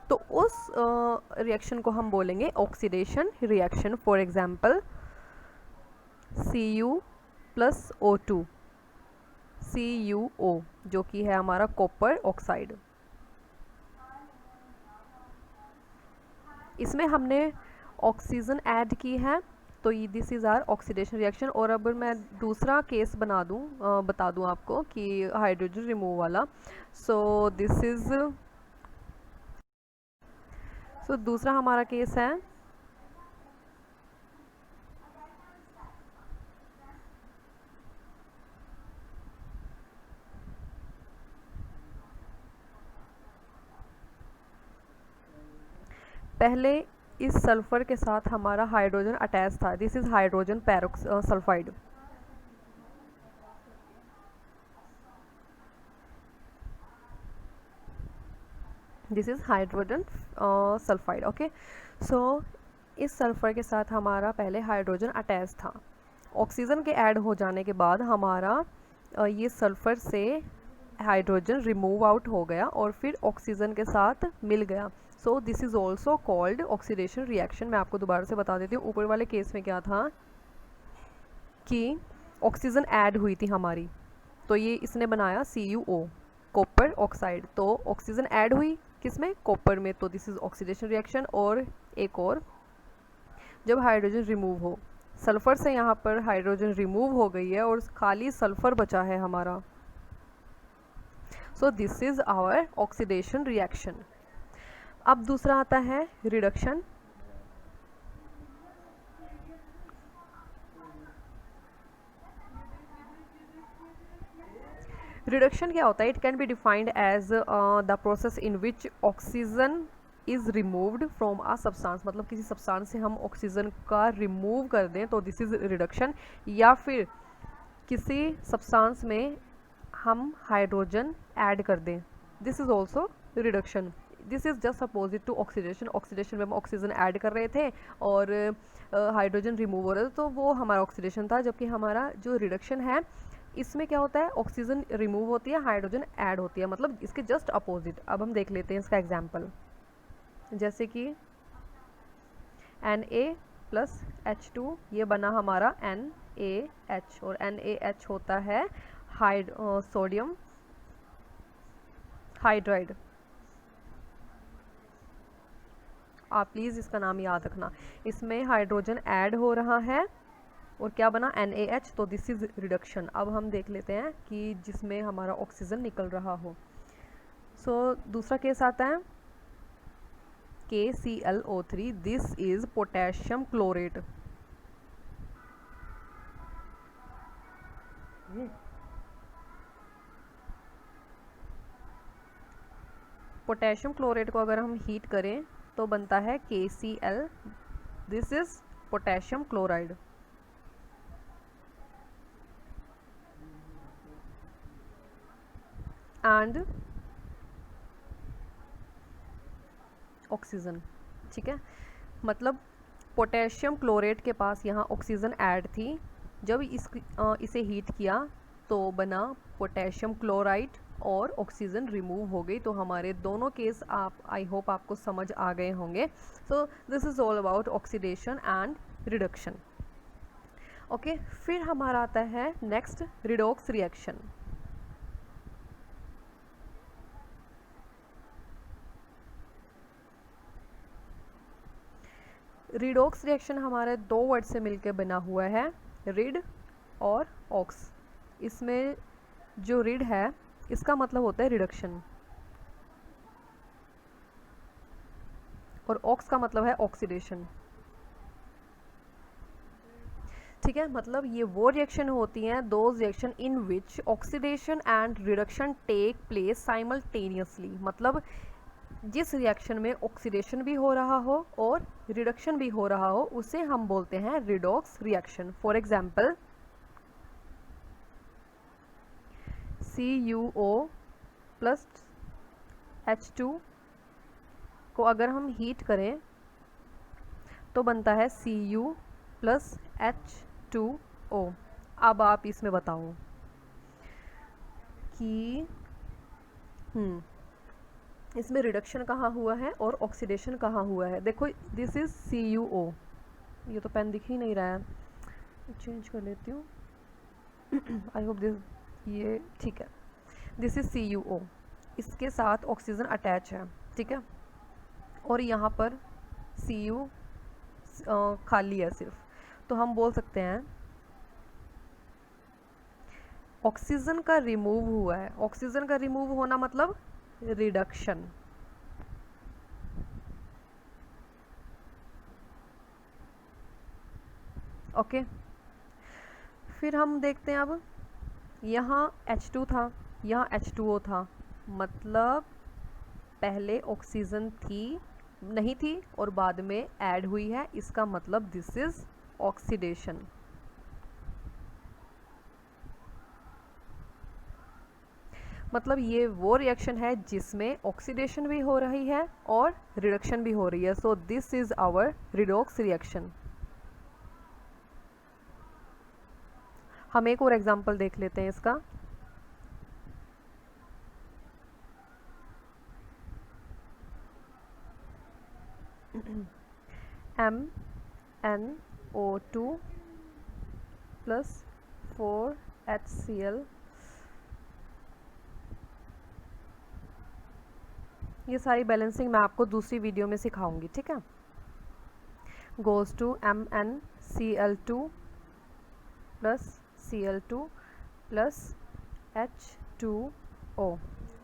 तो उस रिएक्शन को हम बोलेंगे oxidation reaction. For example Cu plus O2, CuO, जो कि है हमारा कॉपर ऑक्साइड। इसमें हमने ऑक्सीजन ऐड की है, तो ये this is our oxidation reaction. और अब मैं दूसरा केस बता दूं आपको कि हाइड्रोजन रिमूव वाला। सो दिस इज़ दूसरा हमारा केस है पहले इस सल्फर के साथ हमारा हाइड्रोजन अटैच था, this is hydrogen sulphide. This is hydrogen sulphide, okay. So इस सल्फर के साथ हमारा पहले हाइड्रोजन अटैच था। ऑक्सीजन के ऐड हो जाने के बाद हमारा ये सल्फर से हाइड्रोजन रिमूव आउट हो गया और फिर ऑक्सीजन के साथ मिल गया। सो this is also called oxidation reaction. मैं आपको दोबारा से बता देती हूँ, ऊपर वाले केस में क्या था कि ऑक्सीजन ऐड हुई थी हमारी, तो ये इसने बनाया CuO, कॉपर ऑक्साइड। तो ऑक्सीजन ऐड हुई किसमें, कॉपर में, तो दिस इज़ ऑक्सीडेशन रिएक्शन। और एक और, जब हाइड्रोजन रिमूव हो, सल्फर से यहाँ पर हाइड्रोजन रिमूव हो गई है और खाली सल्फर बचा है हमारा, so this is our oxidation reaction. अब दूसरा आता है रिडक्शन। रिडक्शन क्या होता है, it can be defined as the process in which oxygen is removed from a substance, मतलब किसी सब्सटेंस से हम ऑक्सीजन का रिमूव कर दें तो दिस इज़ रिडक्शन। या फिर किसी सब्सटेंस में हम हाइड्रोजन ऐड कर दें, this is also reduction. This is just opposite to oxidation. Oxidation में हम ऑक्सीजन ऐड कर रहे थे और हाइड्रोजन रिमूव हो रहा था, तो वो हमारा ऑक्सीडेशन था। जबकि हमारा जो रिडक्शन है, इसमें क्या होता है, ऑक्सीजन रिमूव होती है, हाइड्रोजन ऐड होती है, मतलब इसके जस्ट अपोजिट। अब हम देख लेते हैं इसका एग्जाम्पल, जैसे कि Na प्लस H2, ये बना हमारा NaH, और NaH होता है सोडियम हाइड्राइड। आप प्लीज़ इसका नाम याद रखना। इसमें हाइड्रोजन ऐड हो रहा है और क्या बना NaH, तो दिस इज़ रिडक्शन। अब हम देख लेते हैं कि जिसमें हमारा ऑक्सीजन निकल रहा हो। दूसरा केस आता है KClO3, this is potassium chlorate. Potassium chlorate को अगर हम हीट करें तो बनता है KCl, this is potassium chloride. And oxygen, ठीक है। मतलब पोटेशियम क्लोरेट के पास यहाँ ऑक्सीजन ऐड थी, जब इसे हीट किया तो बना पोटेशियम क्लोराइड और ऑक्सीजन रिमूव हो गई। तो हमारे दोनों केस आप, आई होप आपको समझ आ गए होंगे। सो this is all about oxidation and reduction. Okay, फिर हमारा आता है next redox reaction. Redox reaction हमारे दो वर्ड से मिलकर बना हुआ है, रिड और ऑक्स। इसमें जो रिड है इसका मतलब होता है रिडक्शन और ऑक्स का मतलब है ऑक्सीडेशन, ठीक है। मतलब ये वो रिएक्शन होती हैं, those reaction in which oxidation and reduction take place simultaneously. मतलब जिस रिएक्शन में ऑक्सीडेशन भी हो रहा हो और रिडक्शन भी हो रहा हो उसे हम बोलते हैं redox reaction. For example CuO plus H2 को अगर हम हीट करें तो बनता है Cu प्लस H2O। अब आप इसमें बताओ कि इसमें रिडक्शन कहाँ हुआ है और ऑक्सीडेशन कहाँ हुआ है। देखो दिस इज CuO, ये तो पेन दिख ही नहीं रहा है, चेंज कर लेती हूँ। आई होप दिस, ये ठीक है। दिस इज CuO, इसके साथ ऑक्सीजन अटैच है, ठीक है। और यहाँ पर Cu खाली है सिर्फ, तो हम बोल सकते हैं ऑक्सीजन का रिमूव हुआ है। ऑक्सीजन का रिमूव होना मतलब रिडक्शन। ओके, फिर हम देखते हैं अब यहाँ H2 था, यहाँ H2O था, मतलब पहले ऑक्सीजन थी नहीं थी और बाद में ऐड हुई है, इसका मतलब दिस इज ऑक्सीडेशन। मतलब ये वो रिएक्शन है जिसमें ऑक्सीडेशन भी हो रही है और रिडक्शन भी हो रही है। So this is our redox reaction. हम एक और एग्जांपल देख लेते हैं इसका। MnO2 प्लस 4HCl, ये सारी बैलेंसिंग मैं आपको दूसरी वीडियो में सिखाऊंगी, ठीक है। Goes to MnCl2 plus Cl2 plus H2O।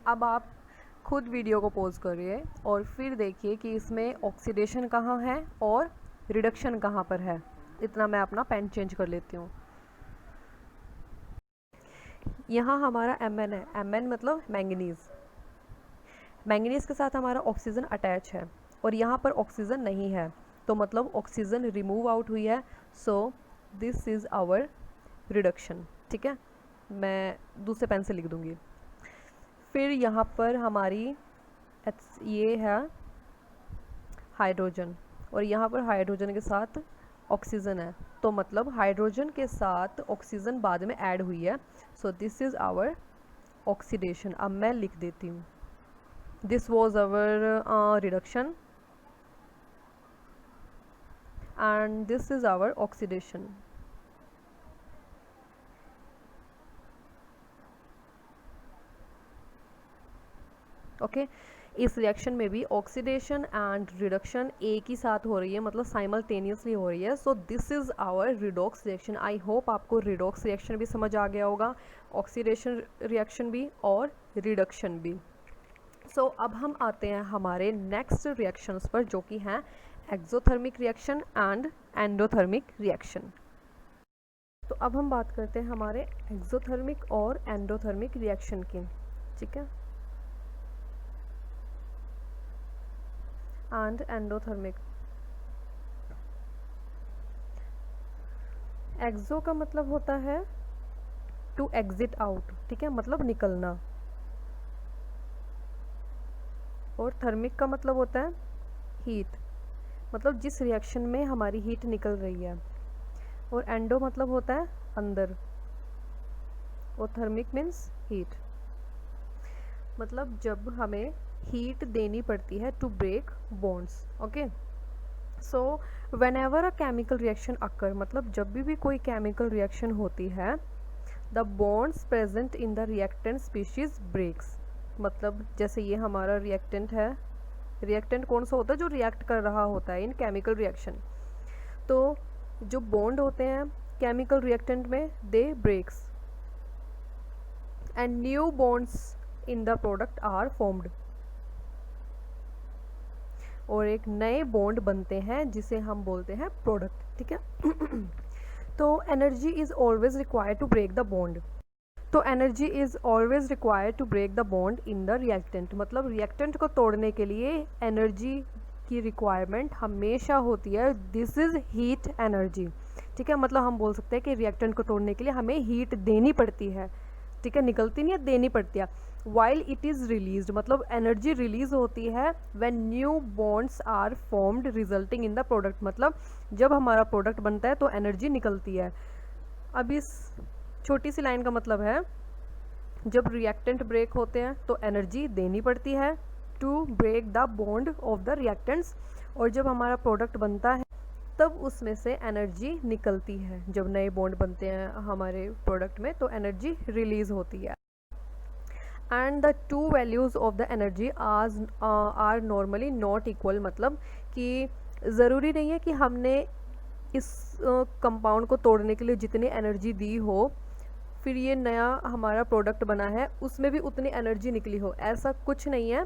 अब आप खुद वीडियो को पॉज करिए और फिर देखिए कि इसमें ऑक्सीडेशन कहाँ है और रिडक्शन कहाँ पर है। इतना मैं अपना पेन चेंज कर लेती हूँ। यहाँ हमारा Mn है, Mn मतलब मैंगनीज़। मैंगनीज़ के साथ हमारा ऑक्सीजन अटैच है और यहाँ पर ऑक्सीजन नहीं है, तो मतलब ऑक्सीजन रिमूव आउट हुई है। So this is our reduction, ठीक है। मैं दूसरे पेन से लिख दूँगी। फिर यहाँ पर हमारी ये है हाइड्रोजन और यहाँ पर हाइड्रोजन के साथ ऑक्सीजन है, तो मतलब हाइड्रोजन के साथ ऑक्सीजन बाद में ऐड हुई है। So this is our oxidation. अब मैं लिख देती हूँ, this was our reduction and this is our oxidation. Okay इस रिएक्शन में भी ऑक्सीडेशन एंड रिडक्शन एक ही साथ हो रही है, मतलब साइमल्टेनियसली हो रही है. So this is our redox reaction. I hope आपको रिडॉक्स रिएक्शन भी समझ आ गया होगा, ऑक्सीडेशन रिएक्शन भी और रिडक्शन भी. सो अब हम आते हैं हमारे नेक्स्ट रिएक्शंस पर, जो कि हैं exothermic reaction and endothermic reaction. तो अब हम बात करते हैं हमारे एक्सोथर्मिक और एंडोथर्मिक रिएक्शन की. ठीक है, एंड एंडोथर्मिक. एक्सो का मतलब होता है टू एग्जिट आउट. ठीक है, मतलब निकलना. और थर्मिक का मतलब होता है हीट, मतलब जिस रिएक्शन में हमारी हीट निकल रही है. और एंडो मतलब होता है अंदर, और थर्मिक मीन्स हीट. मतलब जब हमें हीट देनी पड़ती है to break bonds. Okay, so whenever a chemical reaction occur, मतलब जब भी कोई केमिकल रिएक्शन होती है, the bonds present in the reactant species breaks. मतलब जैसे ये हमारा रिएक्टेंट है. रिएक्टेंट कौन सा होता है? जो रिएक्ट कर रहा होता है इन केमिकल रिएक्शन. तो जो बॉन्ड होते हैं केमिकल रिएक्टेंट में, they breaks and new bonds in the product are formed. और एक नए बॉन्ड बनते हैं जिसे हम बोलते हैं प्रोडक्ट. ठीक है. तो energy is always required to break the bond. तो energy is always required to break the bond in the reactant. मतलब रिएक्टेंट को तोड़ने के लिए एनर्जी की रिक्वायरमेंट हमेशा होती है. This is heat energy. ठीक है, मतलब हम बोल सकते हैं कि रिएक्टेंट को तोड़ने के लिए हमें हीट देनी पड़ती है. ठीक है, निकलती नहीं है, देनी पड़ती है. वाइल इट इज़ रिलीज्ड, मतलब एनर्जी रिलीज होती है when new bonds are formed resulting in the product. मतलब जब हमारा प्रोडक्ट बनता है तो एनर्जी निकलती है. अब इस छोटी सी लाइन का मतलब है जब रिएक्टेंट ब्रेक होते हैं तो एनर्जी देनी पड़ती है to break the bond of the reactants. और जब हमारा प्रोडक्ट बनता है तब उसमें से एनर्जी निकलती है. जब नए बॉन्ड बनते हैं हमारे प्रोडक्ट में तो एनर्जी रिलीज होती है. And the two values of the energy are normally not equal. मतलब कि ज़रूरी नहीं है कि हमने इस कंपाउंड को तोड़ने के लिए जितनी एनर्जी दी हो, फिर ये नया हमारा प्रोडक्ट बना है उसमें भी उतनी एनर्जी निकली हो. ऐसा कुछ नहीं है.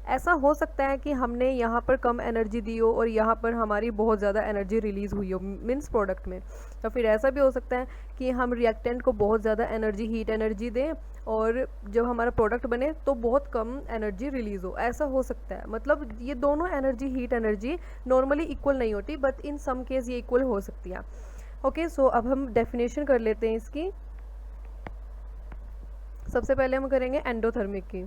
ऐसा हो सकता है कि हमने यहाँ पर कम एनर्जी दी हो और यहाँ पर हमारी बहुत ज़्यादा एनर्जी रिलीज़ हुई हो मीन्स प्रोडक्ट में. तो फिर ऐसा भी हो सकता है कि हम रिएक्टेंट को बहुत ज़्यादा एनर्जी, हीट एनर्जी दें और जब हमारा प्रोडक्ट बने तो बहुत कम एनर्जी रिलीज़ हो. ऐसा हो सकता है. मतलब ये दोनों energy, heat energy normally equal नहीं होती, बट इन सम केस ये इक्वल हो सकती है. ओके, सो अब हम डेफिनेशन कर लेते हैं इसकी. सबसे पहले हम करेंगे एंडोथर्मिक की.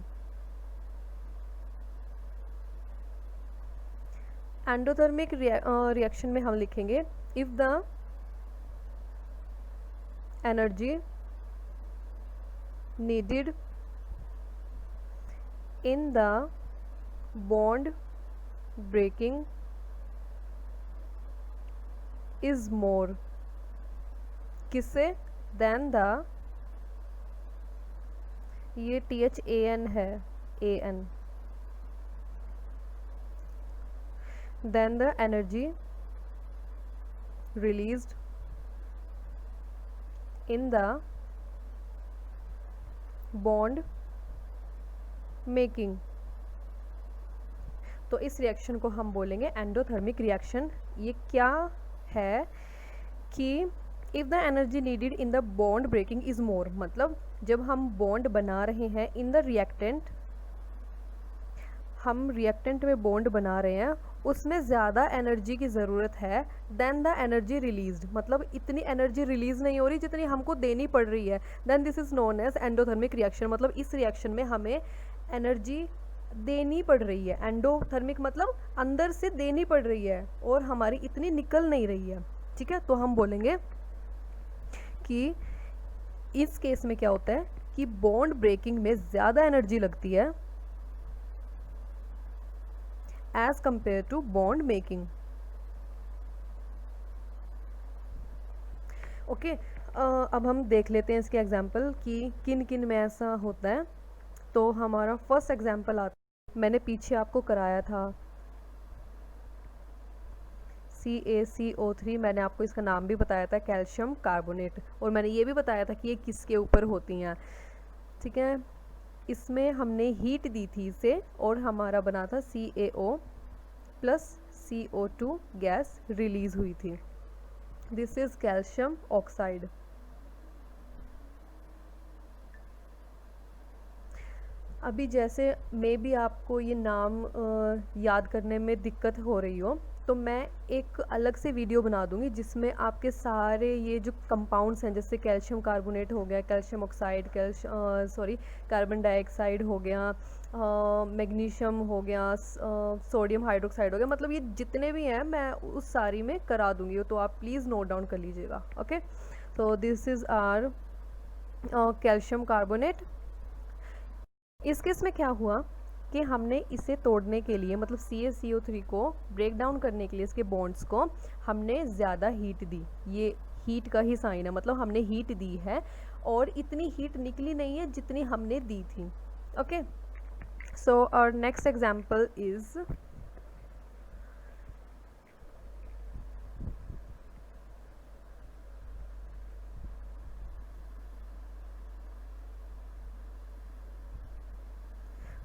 एंडोथर्मिक रिएक्शन में हम लिखेंगे if the energy needed in the bond breaking is more. किससे? देन द, ये THAN है, AN. then the energy released in the bond making. तो इस रिएक्शन को हम बोलेंगे एंडोथर्मिक रिएक्शन. ये क्या है कि if the energy needed in the bond breaking is more, मतलब जब हम बॉन्ड बना रहे हैं इन द रिएक्टेंट, हम रिएक्टेंट में बॉन्ड बना रहे हैं, उसमें ज़्यादा एनर्जी की ज़रूरत है देन द एनर्जी रिलीज्ड. मतलब इतनी एनर्जी रिलीज़ नहीं हो रही जितनी हमको देनी पड़ रही है. Then this is known as endothermic reaction. मतलब इस रिएक्शन में हमें एनर्जी देनी पड़ रही है. एंडोथर्मिक मतलब अंदर से देनी पड़ रही है और हमारी इतनी निकल नहीं रही है. ठीक है, तो हम बोलेंगे कि इस केस में क्या होता है कि बॉन्ड ब्रेकिंग में ज़्यादा एनर्जी लगती है as compare to bond making. Okay, अब हम देख लेते हैं इसके एग्जाम्पल कि किन किन में ऐसा होता है. तो हमारा फर्स्ट एग्जाम्पल आता है मैंने पीछे आपको कराया था CaCO3, मैंने आपको इसका नाम भी बताया था कैल्शियम कार्बोनेट, और मैंने ये भी बताया था कि ये किसके ऊपर होती हैं, ठीक है। इसमें हमने हीट दी थी इसे और हमारा बना था CaO plus CO2 gas release हुई थी। This is calcium oxide. अभी जैसे मे बी आपको ये नाम याद करने में दिक्कत हो रही हो, तो मैं एक अलग से वीडियो बना दूंगी जिसमें आपके सारे ये जो कंपाउंड्स हैं, जैसे कैल्शियम कार्बोनेट हो गया, कैल्शियम ऑक्साइड, कार्बन डाइऑक्साइड हो गया, मैग्नीशियम हो गया, सोडियम हाइड्रोक्साइड हो गया, मतलब ये जितने भी हैं मैं उस सारी में करा दूंगी, तो आप प्लीज़ नोट डाउन कर लीजिएगा। ओके, तो this is our calcium carbonate. इस केस में क्या हुआ कि हमने इसे तोड़ने के लिए, मतलब CaCO3 को ब्रेक डाउन करने के लिए इसके बॉन्ड्स को हमने ज़्यादा हीट दी। ये हीट का ही साइन है, मतलब हमने हीट दी है और इतनी हीट निकली नहीं है जितनी हमने दी थी। Okay, so our next example is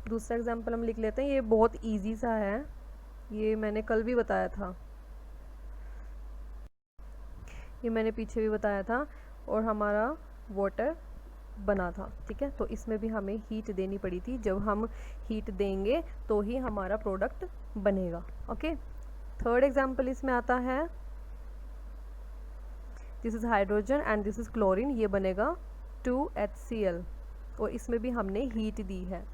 दूसरा एग्जांपल हम लिख लेते हैं। ये बहुत इजी सा है, ये मैंने कल भी बताया था, ये मैंने पीछे भी बताया था, और हमारा वाटर बना था, ठीक है। तो इसमें भी हमें हीट देनी पड़ी थी, जब हम हीट देंगे तो ही हमारा प्रोडक्ट बनेगा। ओके, थर्ड एग्जांपल इसमें आता है, this is hydrogen and this is chlorine, ये बनेगा 2HCl, और इसमें भी हमने हीट दी है,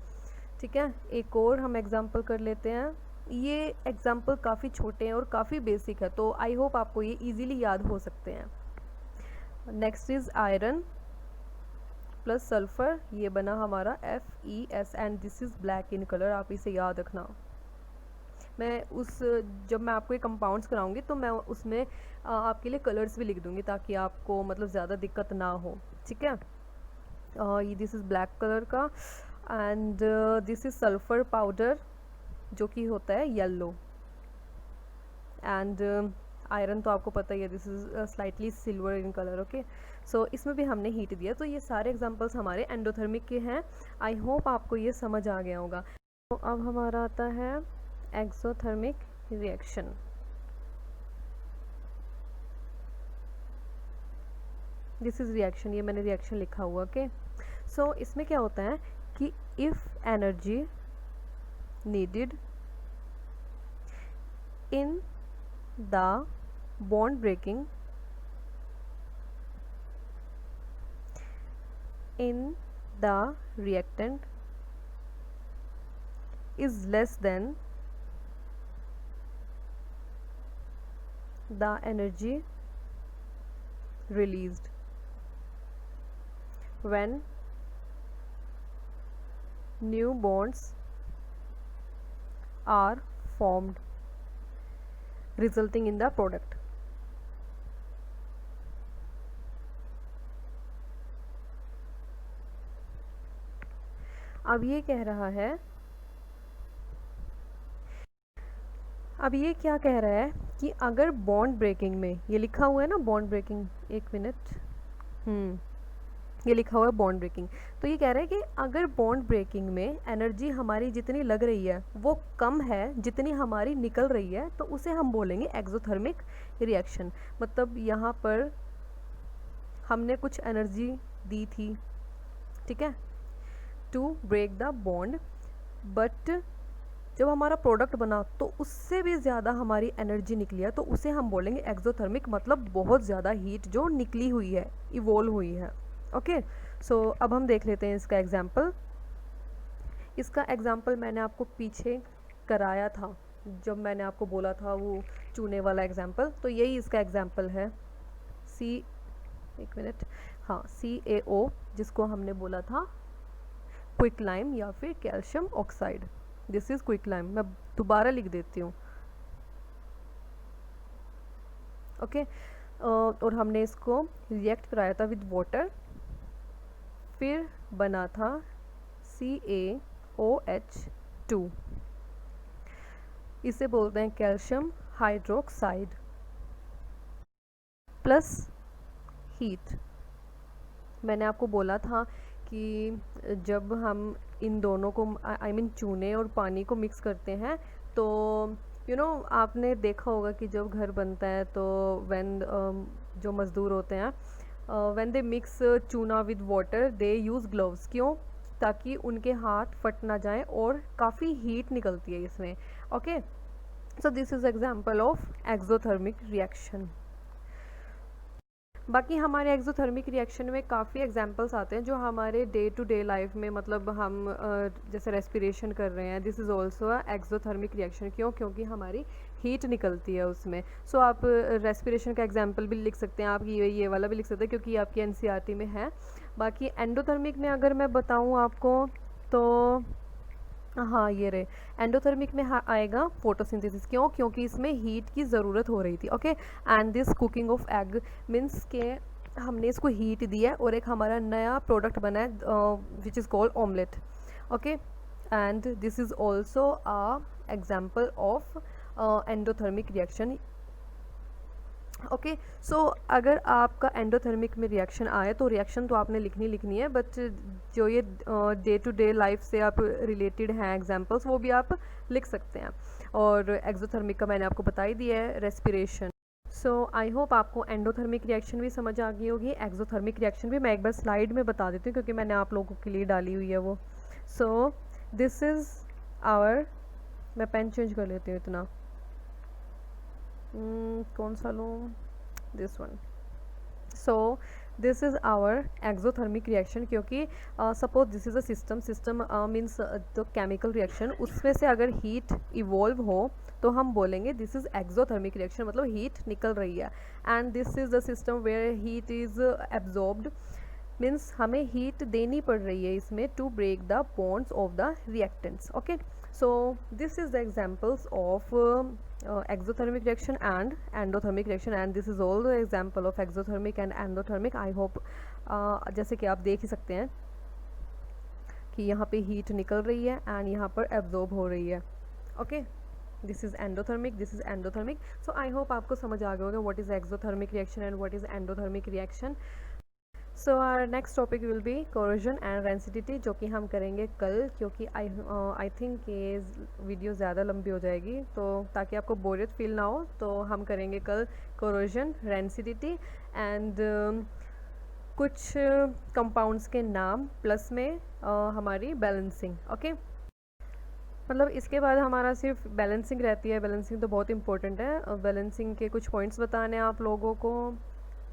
ठीक है। एक और हम एग्जांपल कर लेते हैं। ये एग्जांपल काफ़ी छोटे हैं और काफ़ी बेसिक है, तो आई होप आपको ये इजीली याद हो सकते हैं। Next is iron plus sulphur, ये बना हमारा FeS and this is black in colour, आप इसे याद रखना। मैं जब मैं आपको ये कंपाउंड्स कराऊंगी तो मैं उसमें आपके लिए कलर्स भी लिख दूंगी ताकि आपको मतलब ज़्यादा दिक्कत ना हो, ठीक है। ये दिस इज़ ब्लैक कलर का, and this is sulphur powder जो कि होता है येलो, एंड आयरन तो आपको पता ही है, this is slightly silver in colour. Okay, so इसमें भी हमने हीट दिया। तो ये सारे एग्जांपल्स हमारे एंडोथर्मिक के हैं। आई होप आपको ये समझ आ गया होगा। तो अब हमारा आता है exothermic reaction. This is reaction, ये मैंने रिएक्शन लिखा हुआ। ओके, सो इसमें क्या होता है कि if energy needed in the bond breaking in the reactant is less than the energy released when new bonds are formed resulting in the product। अब ये कह रहा है, अब ये क्या कह रहा है कि अगर बॉन्ड ब्रेकिंग में, ये लिखा हुआ है ना बॉन्ड ब्रेकिंग, एक मिनट, ये लिखा हुआ है बॉन्ड ब्रेकिंग, तो ये कह रहा है कि अगर बॉन्ड ब्रेकिंग में एनर्जी हमारी जितनी लग रही है वो कम है जितनी हमारी निकल रही है, तो उसे हम बोलेंगे एक्सोथर्मिक रिएक्शन। मतलब यहाँ पर हमने कुछ एनर्जी दी थी, ठीक है, to break the bond, but जब हमारा प्रोडक्ट बना तो उससे भी ज़्यादा हमारी एनर्जी निकली है, तो उसे हम बोलेंगे एक्सोथर्मिक, मतलब बहुत ज़्यादा हीट जो निकली हुई है, इवोल्व हुई है। ओके, सो अब हम देख लेते हैं इसका एग्जाम्पल। इसका एग्जाम्पल मैंने आपको पीछे कराया था जब मैंने आपको बोला था वो चूने वाला एग्जाम्पल, तो यही इसका एग्जाम्पल है। एक मिनट, हाँ, CaO, जिसको हमने बोला था क्विक लाइम या फिर calcium oxide, this is quick lime. मैं दोबारा लिख देती हूँ। ओके, और हमने इसको रिएक्ट कराया था विद वाटर, फिर बना था CaOH 2, इसे बोलते हैं कैल्शियम हाइड्रोक्साइड प्लस हीट। मैंने आपको बोला था कि जब हम इन दोनों को आई मीन चूने और पानी को मिक्स करते हैं तो आपने देखा होगा कि जब घर बनता है तो जो मज़दूर होते हैं व्हेन दे मिक्स चूना with water they use gloves. क्यों? ताकि उनके हाथ फट ना जाएं और काफ़ी हीट निकलती है इसमें। Okay, so this is example of exothermic reaction. बाकी हमारे एक्सोथर्मिक रिएक्शन में काफ़ी एग्जांपल्स आते हैं जो हमारे डे टू डे लाइफ में, मतलब हम जैसे रेस्पिरेशन कर रहे हैं, this is also a exothermic reaction. क्यों? क्योंकि हमारी हीट निकलती है उसमें। सो आप रेस्पिरेशन का एग्जांपल भी लिख सकते हैं, आप ये वाला भी लिख सकते हैं क्योंकि आपकी एनसीईआरटी में है। बाकी एंडोथर्मिक में अगर मैं बताऊँ आपको तो हाँ ये रहे, एंडोथर्मिक में आएगा फोटोसिंथेसिस। क्यों? क्योंकि इसमें हीट की ज़रूरत हो रही थी। Okay, and this cooking of egg means के हमने इसको हीट दी है और एक हमारा नया प्रोडक्ट बना है which is called omelette. Okay, and this is also a example of endothermic reaction. Okay, so अगर आपका एंडोथर्मिक में रिएक्शन आए तो रिएक्शन तो आपने लिखनी है, बट जो ये डे टू डे लाइफ से आप रिलेटेड हैं एग्जांपल्स वो भी आप लिख सकते हैं। और एक्सोथर्मिक का मैंने आपको बता ही दिया है, रेस्पिरेशन। सो आई होप आपको एंडोथर्मिक रिएक्शन भी समझ आ गई होगी। एक्सोथर्मिक रिएक्शन भी मैं एक बार स्लाइड में बता देती हूँ क्योंकि मैंने आप लोगों के लिए डाली हुई है वो। सो दिस इज़ आवर, मैं पेन चेंज कर लेती हूँ इतना, कौन सा लूँ, this one. So this is our exothermic reaction. क्योंकि suppose this is a system means the chemical reaction, उसमें से अगर हीट इवॉल्व हो तो हम बोलेंगे दिस इज़ एक्सोथर्मिक रिएक्शन, मतलब हीट निकल रही है। And this is the system where heat is absorbed means हमें हीट देनी पड़ रही है इसमें to break the bonds of the reactants. Okay, so this is the examples of exothermic reaction and endothermic reaction, and this is all the example of exothermic and endothermic. I hope जैसे कि आप देख ही सकते हैं कि यहाँ पे heat निकल रही है एंड यहाँ पर एब्जॉर्ब हो रही है। Okay, this is endothermic, this is endothermic. So I hope आपको समझ आ गया होगा what is exothermic reaction and what is endothermic reaction. So our next topic will be corrosion and rancidity, जो कि हम करेंगे कल, क्योंकि आई थिंक ये वीडियो ज़्यादा लंबी हो जाएगी, तो ताकि आपको बोरियत फील ना हो तो हम करेंगे कल कोरोजन, रेंसिडिटी एंड कुछ कंपाउंड्स के नाम प्लस में हमारी बैलेंसिंग। ओके, मतलब इसके बाद हमारा सिर्फ बैलेंसिंग रहती है। बैलेंसिंग तो बहुत इंपॉर्टेंट है। बैलेंसिंग के कुछ पॉइंट्स बताने आप लोगों को,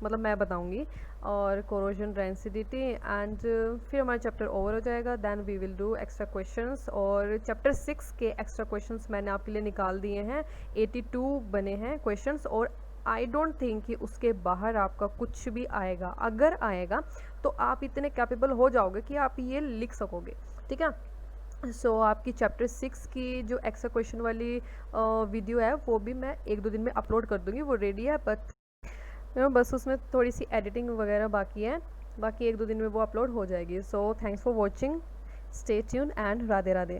मतलब मैं बताऊंगी, और कोरोजन, रेंसिडिटी एंड फिर हमारा चैप्टर ओवर हो जाएगा। Then we will do extra questions, और चैप्टर 6 के एक्स्ट्रा क्वेश्चंस मैंने आपके लिए निकाल दिए हैं। 82 बने हैं क्वेश्चंस, और आई डोंट थिंक कि उसके बाहर आपका कुछ भी आएगा। अगर आएगा तो आप इतने कैपेबल हो जाओगे कि आप ये लिख सकोगे। ठीक है, सो आपकी चैप्टर 6 की जो एक्स्ट्रा क्वेश्चन वाली वीडियो है वो भी मैं 1-2 दिन में अपलोड कर दूँगी, वो रेडी है, बट बस उसमें थोड़ी सी एडिटिंग वगैरह बाकी है। बाकी 1-2 दिन में वो अपलोड हो जाएगी। So thanks for watching, stay tune and Radhe Radhe.